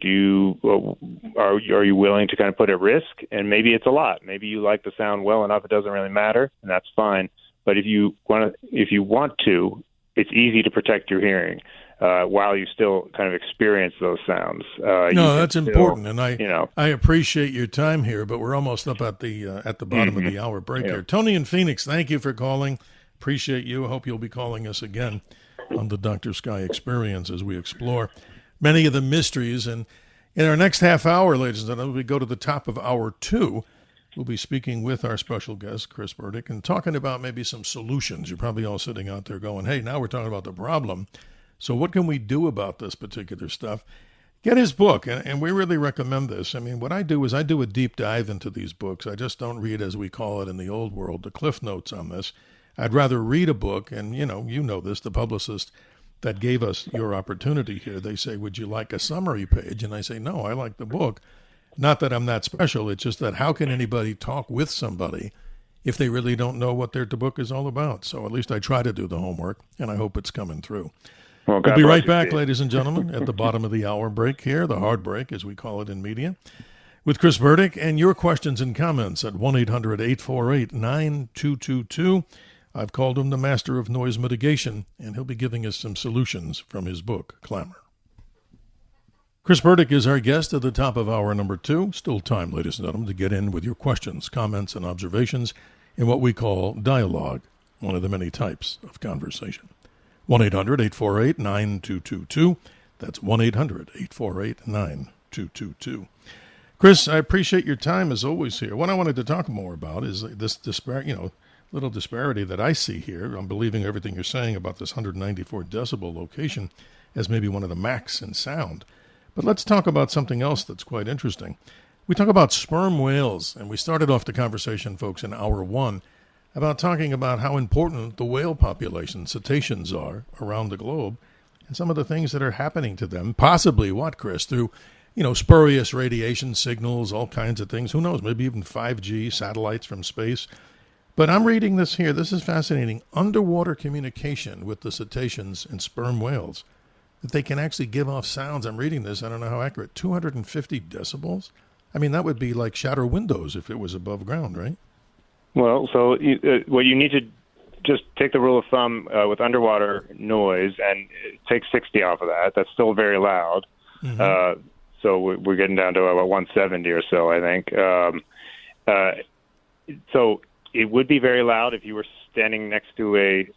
Speaker 5: are you willing to kind of put at risk? And maybe it's a lot. Maybe you like the sound well enough it doesn't really matter, and that's fine. But if you want to, it's easy to protect your hearing while you still kind of experience those sounds.
Speaker 4: No, that's important, and I appreciate your time here. But we're almost up at the bottom of the hour break here. Tony in Phoenix, thank you for calling. Appreciate you. I hope you'll be calling us again on the Dr. Sky Experience as we explore many of the mysteries. And in our next half hour, ladies and gentlemen, we go to the top of hour 2. We'll be speaking with our special guest, Chris Burdick, and talking about maybe some solutions. You're probably all sitting out there going, hey, now we're talking about the problem. So what can we do about this particular stuff? Get his book, and we really recommend this. I mean, what I do is I do a deep dive into these books. I just don't read, as we call it in the old world, the cliff notes on this. I'd rather read a book, and you know this, the publicist that gave us your opportunity here, they say, would you like a summary page? And I say, no, I like the book. Not that I'm that special. It's just that how can anybody talk with somebody if they really don't know what their book is all about? So at least I try to do the homework, and I hope it's coming through. We'll be right back, ladies and gentlemen, at the bottom of the hour break here, the hard break, as we call it in media, with Chris Burdick, and your questions and comments at 1-800-848-9222. I've called him the master of noise mitigation, and he'll be giving us some solutions from his book, Clamor. Chris Burdick is our guest at the top of hour number 2. Still time, ladies and gentlemen, to get in with your questions, comments, and observations in what we call dialogue, one of the many types of conversation. 1-800-848-9222. That's 1-800-848-9222. Chris, I appreciate your time as always here. What I wanted to talk more about is this little disparity that I see here. I'm believing everything you're saying about this 194 decibel location as maybe one of the max in sound. But let's talk about something else that's quite interesting. We talk about sperm whales, and we started off the conversation, folks, in hour 1 about talking about how important the whale population, cetaceans, are around the globe, and some of the things that are happening to them, possibly, what, Chris, through, spurious radiation signals, all kinds of things. Who knows, maybe even 5G, satellites from space. But I'm reading this here. This is fascinating. Underwater communication with the cetaceans and sperm whales, that they can actually give off sounds. I'm reading this. I don't know how accurate. 250 decibels? I mean, that would be like shatter windows if it was above ground, right? Well, so what you need to just take the rule of thumb with underwater noise and take 60 off of that. That's still very loud. Mm-hmm. So we're getting down to about 170 or so, I think. So it would be very loud if you were standing next to a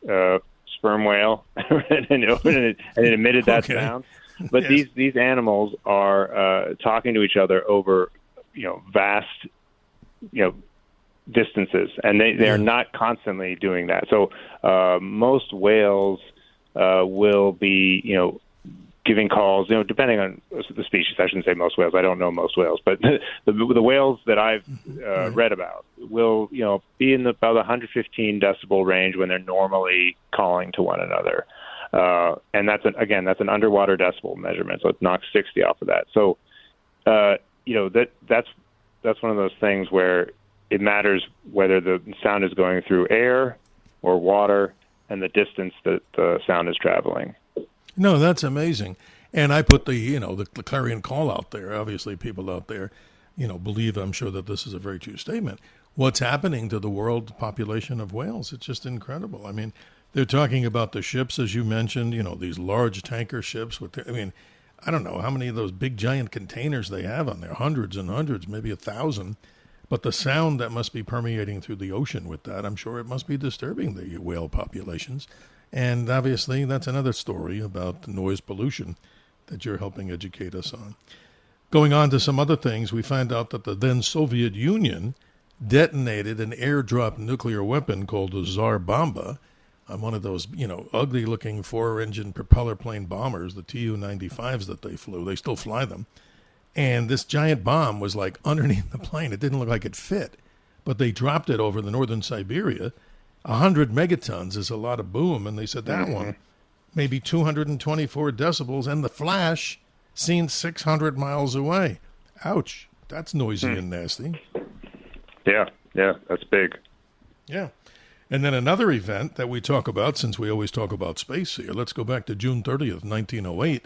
Speaker 4: sperm whale and it emitted that sound. But yes, these animals are talking to each other over vast distances, and they are not constantly doing that. So most whales will be giving calls, depending on the species. I shouldn't say most whales. I don't know most whales, but the whales that I've read about will, be in about 115 decibel range when they're normally calling to one another. And that's an underwater decibel measurement. So it knocks 60 off of that. So, that's one of those things where it matters whether the sound is going through air or water and the distance that the sound is traveling. No, that's amazing. And I put the clarion call out there. Obviously, people out there, believe, I'm sure, that this is a very true statement. What's happening to the world population of whales? It's just incredible. I mean, they're talking about the ships, as you mentioned, these large tanker ships I don't know how many of those big giant containers they have on there, hundreds and hundreds, maybe 1,000. But the sound that must be permeating through the ocean with that, I'm sure it must be disturbing the whale populations. And obviously, that's another story about noise pollution that you're helping educate us on. Going on to some other things, we find out that the then Soviet Union detonated an airdrop nuclear weapon called the Tsar Bomba on one of those, ugly-looking 4-engine propeller plane bombers, the Tu-95s that they flew. They still fly them. And this giant bomb was like underneath the plane. It didn't look like it fit. But they dropped it over the northern Siberia. 100 megatons is a lot of boom. And they said that one, maybe 224 decibels, and the flash seen 600 miles away. Ouch. That's noisy and nasty.
Speaker 5: Yeah, that's big.
Speaker 4: Yeah. And then another event that we talk about, since we always talk about space here, let's go back to June 30th, 1908,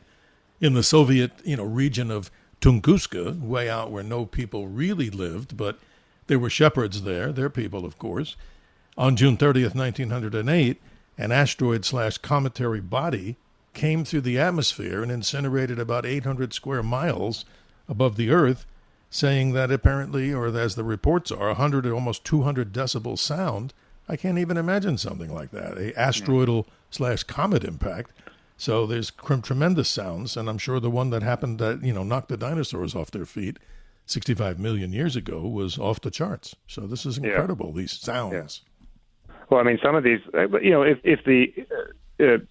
Speaker 4: in the Soviet, region of Tunguska, way out where no people really lived, but there were shepherds there, their people, of course. On June 30th, 1908, an asteroid/cometary body came through the atmosphere and incinerated about 800 square miles above the Earth, saying that apparently, or as the reports are, 100 or almost 200 decibel sound. I can't even imagine something like that, a asteroidal/comet impact. So there's tremendous sounds, and I'm sure the one that happened that, knocked the dinosaurs off their feet 65 million years ago was off the charts. So this is incredible, these sounds.
Speaker 5: Yeah. Well, I mean, some of these, if the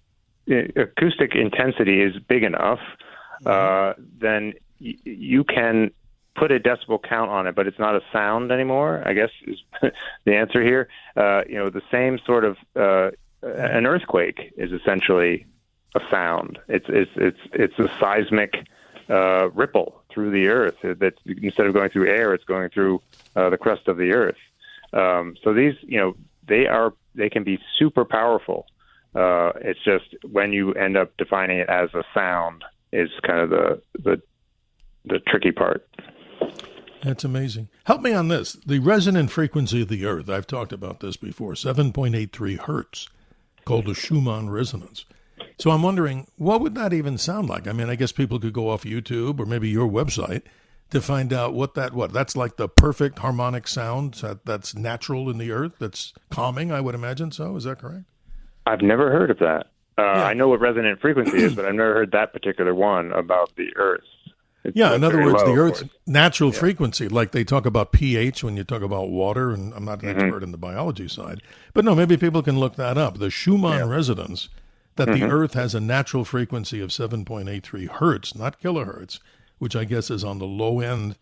Speaker 5: acoustic intensity is big enough, then you can put a decibel count on it, but it's not a sound anymore, I guess is the answer here. The same sort of an earthquake is essentially a sound. It's a seismic ripple through the earth that instead of going through air, it's going through the crust of the earth. So these, they can be super powerful. It's just when you end up defining it as a sound is kind of the tricky part.
Speaker 4: That's amazing. Help me on this. The resonant frequency of the Earth, I've talked about this before, 7.83 hertz, called a Schumann resonance. So I'm wondering, what would that even sound like? I mean, I guess people could go off YouTube or maybe your website to find out that's like the perfect harmonic sound that's natural in the Earth, that's calming, I would imagine so. Is that correct?
Speaker 5: I've never heard of that. I know what resonant frequency is, but I've never heard that particular one about the Earth.
Speaker 4: In other words, the Earth's natural frequency, like they talk about pH when you talk about water, and I'm not an expert in the biology side, but no, maybe people can look that up. The Schumann resonance, that the Earth has a natural frequency of 7.83 hertz, not kilohertz, which I guess is on the low end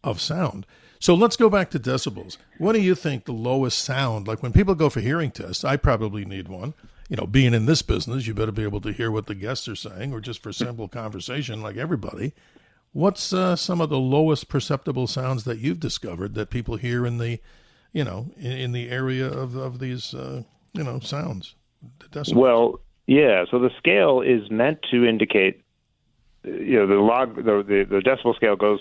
Speaker 4: of sound. So let's go back to decibels. What do you think the lowest sound, like when people go for hearing tests, I probably need one. Being in this business, you better be able to hear what the guests are saying, or just for simple conversation like everybody. What's some of the lowest perceptible sounds that you've discovered that people hear in the, in the area of these, sounds? Decibels?
Speaker 5: Well, yeah. So the scale is meant to indicate, the decibel scale goes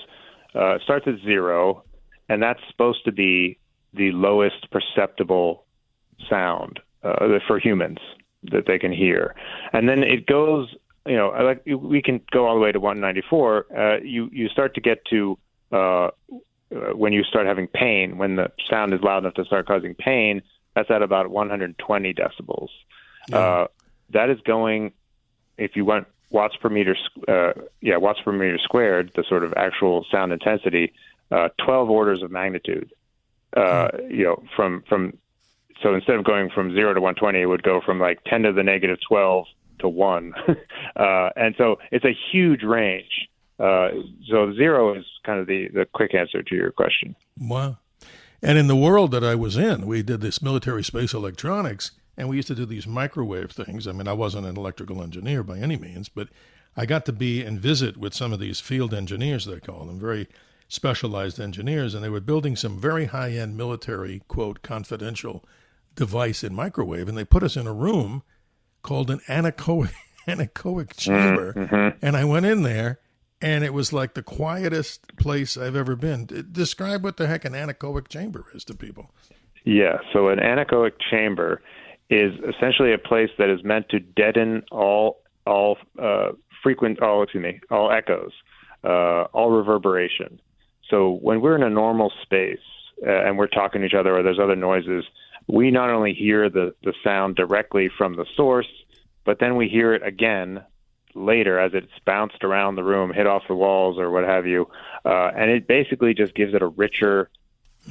Speaker 5: starts at 0, and that's supposed to be the lowest perceptible sound for humans that they can hear, and then it goes. We can go all the way to 194. You start to get to when you start having pain, when the sound is loud enough to start causing pain. That's at about 120 decibels.
Speaker 4: Yeah.
Speaker 5: That is going, if you want watts per meter squared, the sort of actual sound intensity, 12 orders of magnitude. So instead of going from 0 to 120, it would go from like 10 to the negative 12 to 1. And so it's a huge range. So 0 is kind of the quick answer to your question.
Speaker 4: Wow. And in the world that I was in, we did this military space electronics, and we used to do these microwave things. I mean, I wasn't an electrical engineer by any means, but I got to be and visit with some of these field engineers, they call them, very specialized engineers, and they were building some very high-end military, quote, confidential device in microwave, and they put us in a room called an anechoic chamber, and I went in there, and it was like the quietest place I've ever been. Describe what the heck an anechoic chamber is to people.
Speaker 5: Yeah, so an anechoic chamber is essentially a place that is meant to deaden all echoes, all reverberation. So when we're in a normal space and we're talking to each other or there's other noises, we not only hear the sound directly from the source, but then we hear it again later as it's bounced around the room, hit off the walls or what have you. And it basically just gives it a richer,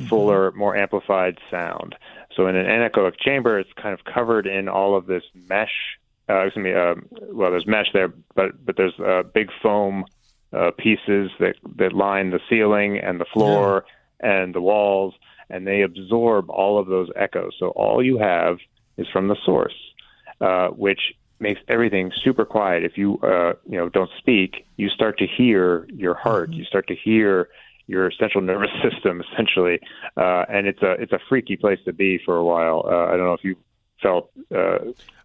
Speaker 5: fuller, more amplified sound. So in an anechoic chamber, it's kind of covered in all of this mesh. Well, there's mesh there, but there's big foam pieces that line the ceiling and the floor and the walls, and they absorb all of those echoes. So all you have is from the source, which makes everything super quiet. If you don't speak, you start to hear your heart. You start to hear your central nervous system, essentially, and it's a freaky place to be for a while. I don't know if you felt.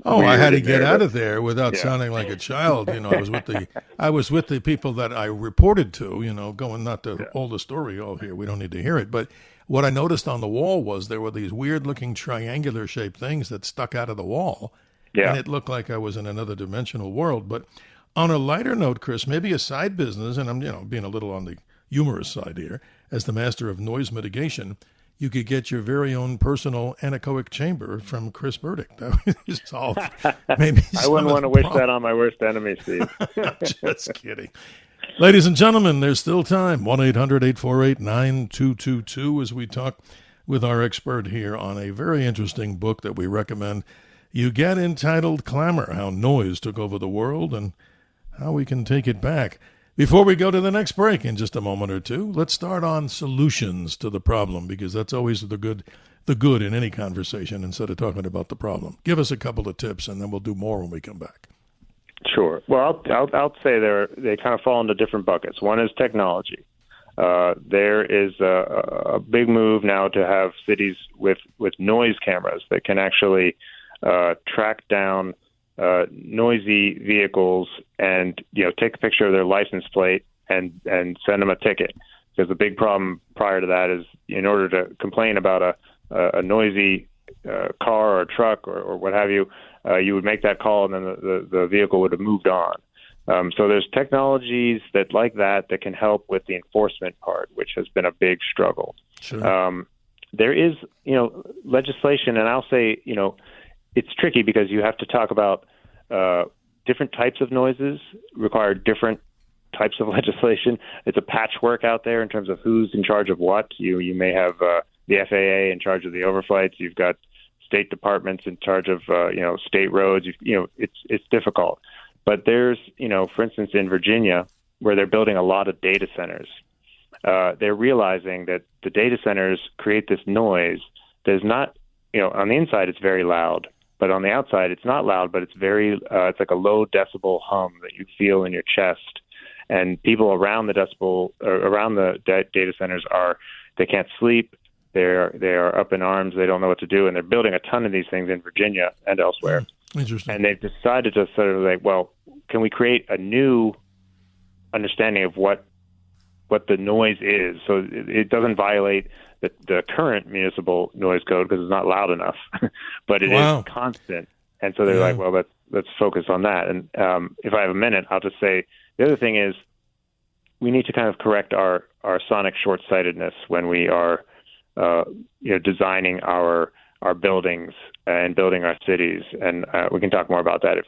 Speaker 4: I had to get out of there without sounding like a child. I was with the people that I reported to. Going not to hold the story all here. We don't need to hear it, but what I noticed on the wall was there were these weird-looking triangular-shaped things that stuck out of the wall, and it looked like I was in another dimensional world. But on a lighter note, Chris, maybe a side business, and I'm being a little on the humorous side here, as the master of noise mitigation, you could get your very own personal anechoic chamber from Chris Burdick. That would solve maybe
Speaker 5: I wouldn't want to wish that on my worst enemy, Steve.
Speaker 4: Just kidding. Ladies and gentlemen, there's still time. 1-800-848-9222 as we talk with our expert here on a very interesting book that we recommend you get, entitled Clamor, How Noise Took Over the World and How We Can Take It Back. Before we go to the next break in just a moment or two, let's start on solutions to the problem, because that's always the good in any conversation instead of talking about the problem. Give us a couple of tips, and then we'll do more when we come back.
Speaker 5: Sure. Well, I'll say they kind of fall into different buckets. One is technology. There is a big move now to have cities with noise cameras that can actually track down noisy vehicles and take a picture of their license plate and send them a ticket. Because the big problem prior to that is, in order to complain about a noisy car or truck or what have you, you would make that call and then the vehicle would have moved on. So there's technologies that can help with the enforcement part, which has been a big struggle.
Speaker 4: Sure.
Speaker 5: There is legislation, and I'll say it's tricky because you have to talk about different types of noises require different types of legislation. It's a patchwork out there in terms of who's in charge of what. You may have the FAA in charge of the overflights. You've got state departments in charge of state roads. It's difficult. But there's for instance in Virginia, where they're building a lot of data centers, they're realizing that the data centers create this noise that is not on the inside it's very loud. But on the outside, it's not loud, but it's very, it's like a low decibel hum that you feel in your chest. And people around the data centers they can't sleep. They are up in arms. They don't know what to do. And they're building a ton of these things in Virginia and elsewhere.
Speaker 4: Interesting.
Speaker 5: And they've decided to sort of can we create a new understanding of what the noise is, so it doesn't violate the current municipal noise code because it's not loud enough, but it is constant. And so they're like, well, let's focus on that. And if I have a minute, I'll just say the other thing is we need to kind of correct our sonic short-sightedness when we are designing our buildings and building our cities. And we can talk more about that if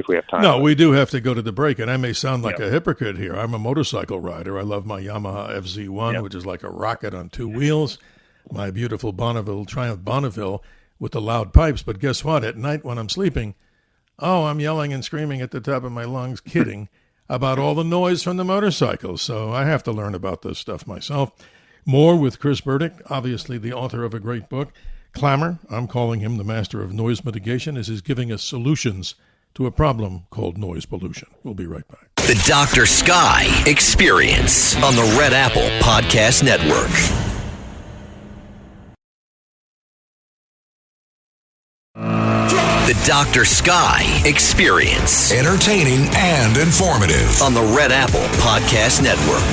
Speaker 5: we have time.
Speaker 4: No, we do have to go to the break, and I may sound like a hypocrite here. I'm a motorcycle rider. I love my Yamaha FZ1, which is like a rocket on two wheels, my beautiful Triumph Bonneville with the loud pipes. But guess what? At night when I'm sleeping, I'm yelling and screaming at the top of my lungs, kidding, about all the noise from the motorcycles. So I have to learn about this stuff myself. More with Chris Burdick, obviously the author of a great book, Clamor. I'm calling him the master of noise mitigation, as he's giving us solutions to a problem called noise pollution. We'll be right back.
Speaker 2: The Dr. Sky Experience on the Red Apple Podcast Network. The Dr. Sky Experience.
Speaker 3: Entertaining and informative.
Speaker 2: On the Red Apple Podcast Network.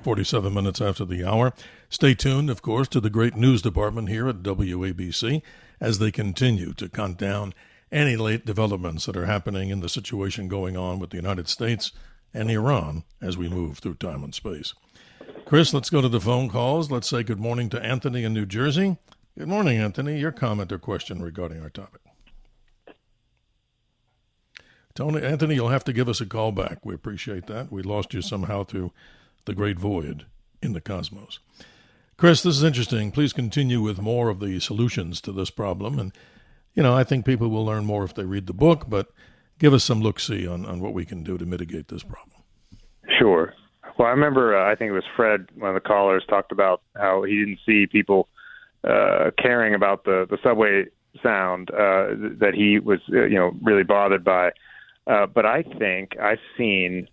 Speaker 4: 47 minutes after the hour. Stay tuned, of course, to the great news department here at WABC as they continue to count down any late developments that are happening in the situation going on with the United States and Iran as we move through time and space. Chris, let's go to the phone calls. Let's say good morning to Anthony in New Jersey. Good morning, Anthony. Your comment or question regarding our topic. Anthony, you'll have to give us a call back. We appreciate that. We lost you somehow through the great void in the cosmos. Chris, this is interesting. Please continue with more of the solutions to this problem. And, I think people will learn more if they read the book, but give us some look-see on what we can do to mitigate this problem.
Speaker 5: Sure. Well, I remember, I think it was Fred, one of the callers, talked about how he didn't see people caring about the subway sound that he was, really bothered by. But I think I've seen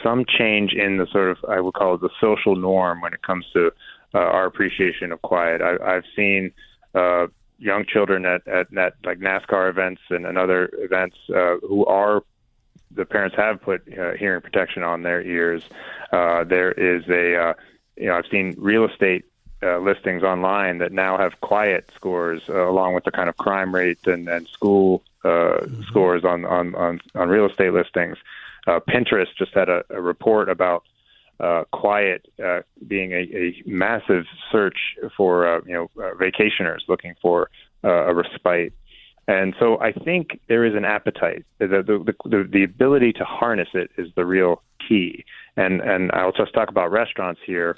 Speaker 5: some change in the sort of, I would call it the social norm when it comes to our appreciation of quiet. I've seen young children at like NASCAR events and other events the parents have put hearing protection on their ears. There is I've seen real estate listings online that now have quiet scores along with the kind of crime rate and school scores on real estate listings. Pinterest just had a report about quiet being a massive search for vacationers looking for a respite. And so I think there is an appetite. The ability to harness it is the real key. And I'll just talk about restaurants here.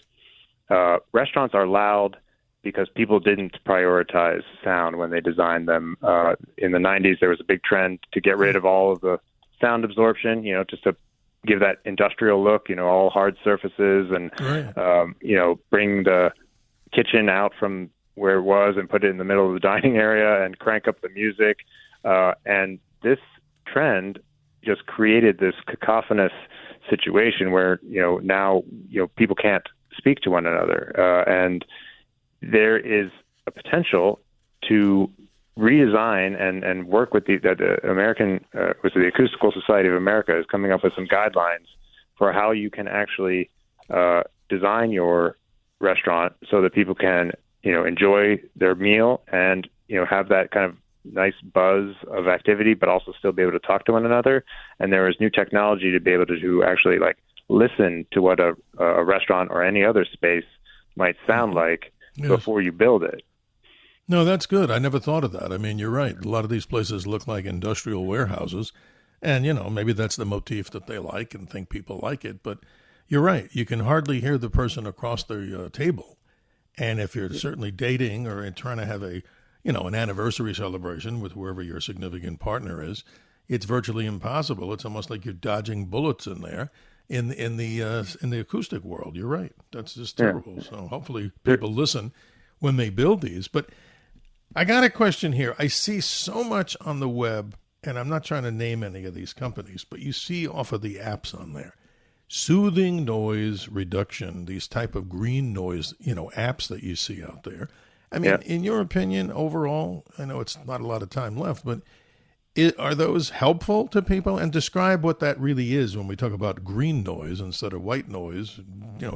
Speaker 5: Restaurants are loud because people didn't prioritize sound when they designed them. In the 90s, there was a big trend to get rid of all of the sound absorption, just to give that industrial look, all hard surfaces and, bring the kitchen out from where it was and put it in the middle of the dining area and crank up the music. And this trend just created this cacophonous situation where, now, people can't speak to one another. And there is a potential to redesign and work with the American, with the Acoustical Society of America is coming up with some guidelines for how you can actually design your restaurant so that people can, enjoy their meal and, have that kind of nice buzz of activity, but also still be able to talk to one another. And there is new technology to be able to actually listen to what a restaurant or any other space might sound like before you build it.
Speaker 4: No, that's good. I never thought of that. I mean, you're right. A lot of these places look like industrial warehouses. And, maybe that's the motif that they like and think people like it. But you're right. You can hardly hear the person across their table. And if you're certainly dating or trying to have an anniversary celebration with whoever your significant partner is, it's virtually impossible. It's almost like you're dodging bullets in there in the acoustic world. You're right. That's just terrible. Yeah. So hopefully people listen when they build these. But I got a question here. I see so much on the web, and I'm not trying to name any of these companies, but you see off of the apps on there, soothing noise reduction, these type of green noise, apps that you see out there. I mean, in your opinion, overall, I know it's not a lot of time left, but are those helpful to people? And describe what that really is when we talk about green noise instead of white noise,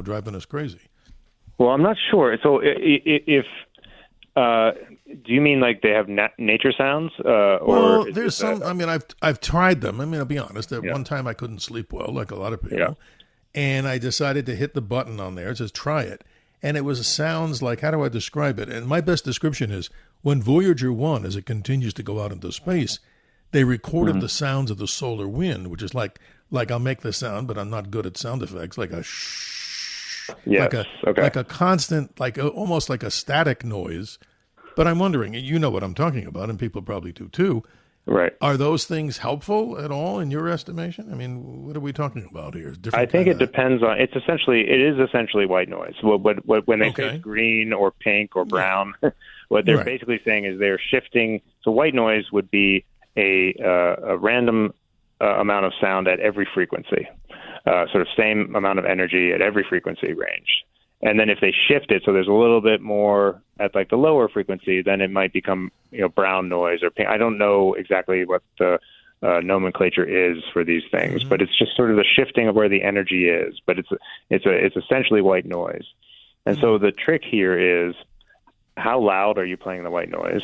Speaker 4: driving us crazy.
Speaker 5: Well, I'm not sure. So if do you mean like they have nature sounds?
Speaker 4: Well, there's some. I mean, I've tried them. I mean, I'll be honest. At one time, I couldn't sleep well, like a lot of people, and I decided to hit the button on there. It says try it, and it sounds like, how do I describe it? And my best description is when Voyager 1, as it continues to go out into space, they recorded the sounds of the solar wind, which is like I'll make the sound, but I'm not good at sound effects, like a shh, like a constant, almost like a static noise. But I'm wondering, you know what I'm talking about, and people probably do too.
Speaker 5: Right.
Speaker 4: Are those things helpful at all in your estimation? I mean, what are we talking about here?
Speaker 5: I think it depends on. It is essentially white noise. When they say green or pink or brown, what they're basically saying is they're shifting. So white noise would be a random amount of sound at every frequency, sort of same amount of energy at every frequency range. And then if they shift it, so there's a little bit more at the lower frequency, then it might become brown noise or pink. I don't know exactly what the nomenclature is for these things, but it's just sort of the shifting of where the energy is. But it's essentially white noise. And so the trick here is, how loud are you playing the white noise?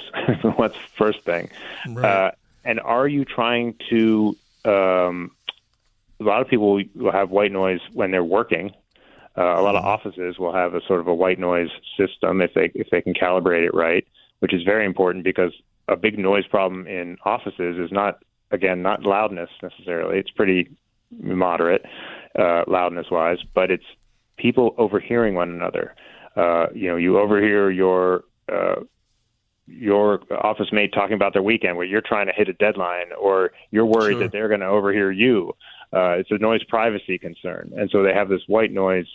Speaker 5: What's the first thing? Right. And are you trying to? A lot of people will have white noise when they're working. A lot of offices will have a sort of a white noise system if they can calibrate it right, which is very important because a big noise problem in offices is not loudness necessarily. It's pretty moderate loudness-wise, but it's people overhearing one another. You overhear your office mate talking about their weekend where you're trying to hit a deadline, or you're worried that they're going to overhear you. It's a noise privacy concern. And so they have this white noise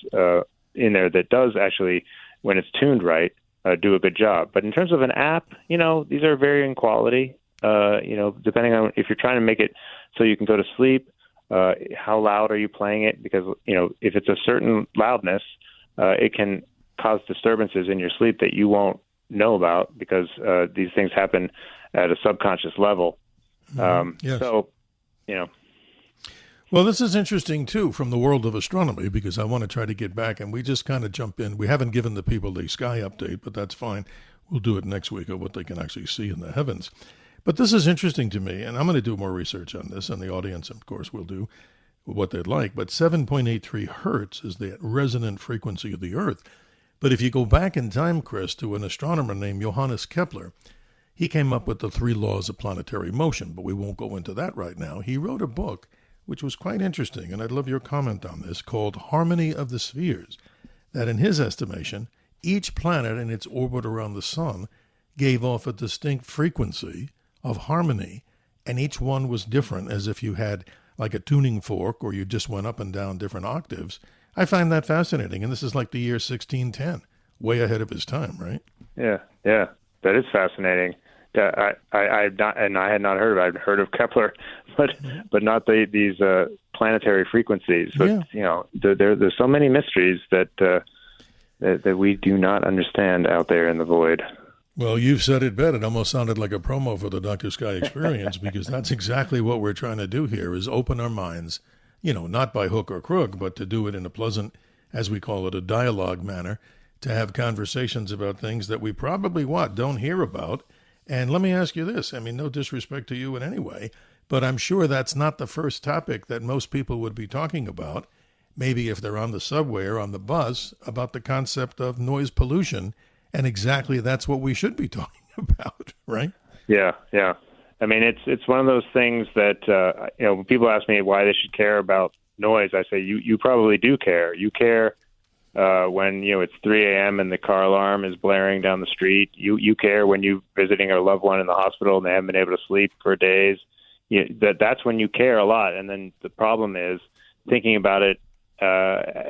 Speaker 5: in there that does actually, when it's tuned right, do a good job. But in terms of an app, these are varying quality, depending on if you're trying to make it so you can go to sleep, how loud are you playing it? Because, if it's a certain loudness, it can cause disturbances in your sleep that you won't know about, because these things happen at a subconscious level.
Speaker 4: Yes.
Speaker 5: So,
Speaker 4: Well, this is interesting, too, from the world of astronomy, because I want to try to get back, and we just kind of jump in. We haven't given the people the sky update, but that's fine. We'll do it next week of what they can actually see in the heavens. But this is interesting to me, and I'm going to do more research on this, and the audience, of course, will do what they'd like. But 7.83 hertz is the resonant frequency of the Earth. But if you go back in time, Chris, to an astronomer named Johannes Kepler, he came up with the 3 laws of planetary motion, but we won't go into that right now. He wrote a book which was quite interesting, and I'd love your comment on this, called Harmony of the Spheres, that in his estimation, each planet in its orbit around the sun gave off a distinct frequency of harmony, and each one was different, as if you had like a tuning fork or you just went up and down different octaves. I find that fascinating, and this is like the year 1610, way ahead of his time, right?
Speaker 5: Yeah, that is fascinating. I had not heard of it. I'd heard of Kepler, but not these planetary frequencies. But there's so many mysteries that we do not understand out there in the void.
Speaker 4: Well, you've said it better. It almost sounded like a promo for the Dr. Sky Experience, because that's exactly what we're trying to do here, is open our minds, not by hook or crook, but to do it in a pleasant, as we call it, a dialogue manner, to have conversations about things that we probably don't hear about. And let me ask you this. I mean, no disrespect to you in any way, but I'm sure that's not the first topic that most people would be talking about. Maybe if they're on the subway or on the bus, about the concept of noise pollution. And exactly that's what we should be talking about, right?
Speaker 5: Yeah. I mean, it's one of those things that, when people ask me why they should care about noise, I say, you probably do care. You care when, it's 3 a.m. and the car alarm is blaring down the street. You care when you're visiting a loved one in the hospital and they haven't been able to sleep for days. That's when you care a lot. And then the problem is thinking about it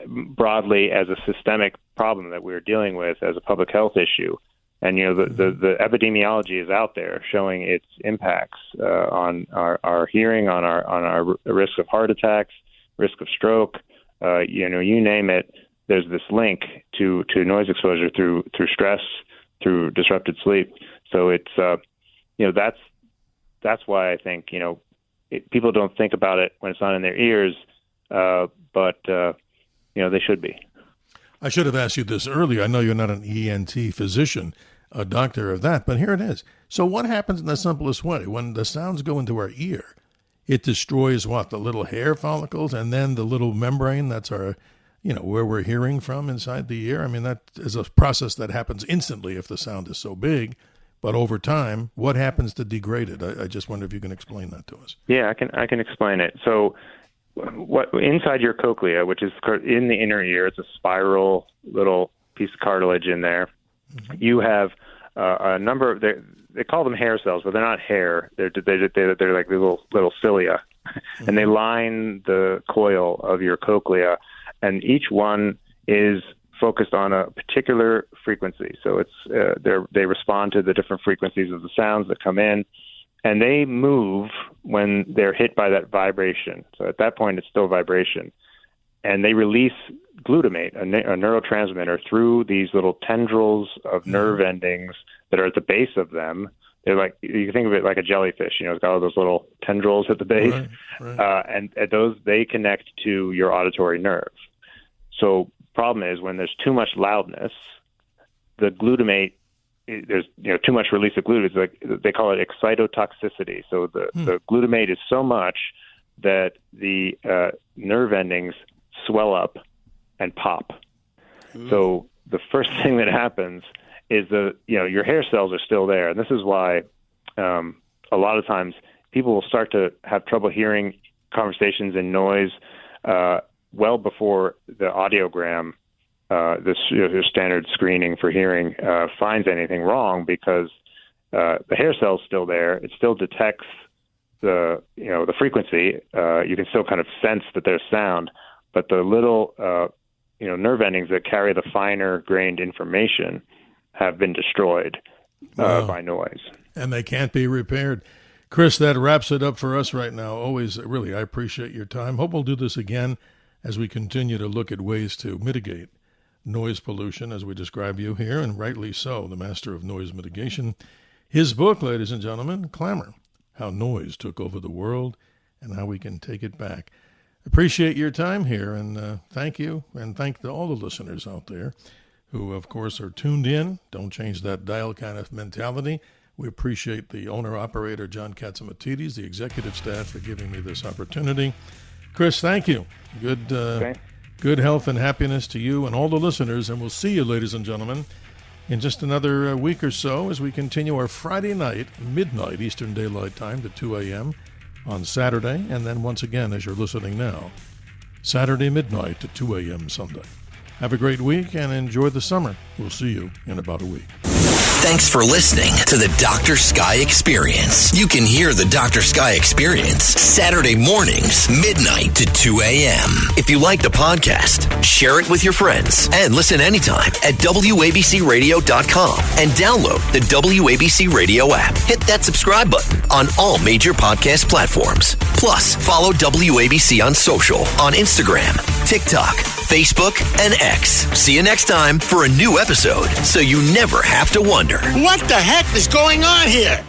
Speaker 5: broadly as a systemic problem that we're dealing with as a public health issue. And, the epidemiology is out there showing its impacts on our hearing, on our risk of heart attacks, risk of stroke, you name it. There's this link to noise exposure through stress, through disrupted sleep. So it's, that's why I think, people don't think about it when it's not in their ears, but they should be.
Speaker 4: I should have asked you this earlier. I know you're not an ENT physician, a doctor of that, but here it is. So what happens in the simplest way? When the sounds go into our ear, it destroys what? The little hair follicles and then the little membrane that's our, where we're hearing from inside the ear. I mean, that is a process that happens instantly if the sound is so big. But over time, what happens to degrade it? I just wonder if you can explain that to us.
Speaker 5: Yeah, I can explain it. So what inside your cochlea, which is in the inner ear, it's a spiral little piece of cartilage in there. Mm-hmm. You have a number of, they call them hair cells, but they're not hair. They're like little cilia, mm-hmm. and they line the coil of your cochlea, and each one is focused on a particular frequency. So it's they respond to the different frequencies of the sounds that come in, and they move when they're hit by that vibration. So at that point, it's still vibration, and they release glutamate, a neurotransmitter, through these little tendrils of nerve endings that are at the base of them. They're like, you can think of it like a jellyfish. It's got all those little tendrils at the base, right. And those, they connect to your auditory nerve. So problem is when there's too much loudness, the glutamate, there's too much release of glutamate. It's like, they call it excitotoxicity. So the glutamate is so much that the nerve endings swell up and pop. Ooh. So the first thing that happens is your hair cells are still there, and this is why a lot of times people will start to have trouble hearing conversations and noise well before the audiogram this standard screening for hearing finds anything wrong, because the hair cell's still there. It still detects the frequency. You can still kind of sense that there's sound, but the little nerve endings that carry the finer grained information have been destroyed by noise.
Speaker 4: And they can't be repaired. Chris, that wraps it up for us right now. Always, really, I appreciate your time. Hope we'll do this again as we continue to look at ways to mitigate noise pollution, as we describe you here, and rightly so, the master of noise mitigation. His book, ladies and gentlemen, Clamor, How Noise Took Over the World and How We Can Take It Back. Appreciate your time here, and thank you, and thank all the listeners out there who, of course, are tuned in. Don't change that dial kind of mentality. We appreciate the owner-operator, John Katsimatidis, the executive staff, for giving me this opportunity. Chris, thank you. Good health and happiness to you and all the listeners, and we'll see you, ladies and gentlemen, in just another week or so as we continue our Friday night, midnight Eastern Daylight Time to 2 a.m. on Saturday, and then once again, as you're listening now, Saturday midnight to 2 a.m. Sunday. Have a great week and enjoy the summer. We'll see you in about a week.
Speaker 2: Thanks for listening to the Dr. Sky Experience. You can hear the Dr. Sky Experience Saturday mornings, midnight to 2 a.m. If you like the podcast, share it with your friends and listen anytime at WABCRadio.com and download the WABC Radio app. Hit that subscribe button on all major podcast platforms. Plus, follow WABC on social on Instagram, TikTok, Facebook, and X. See you next time for a new episode, so you never have to wonder,
Speaker 16: what the heck is going on here?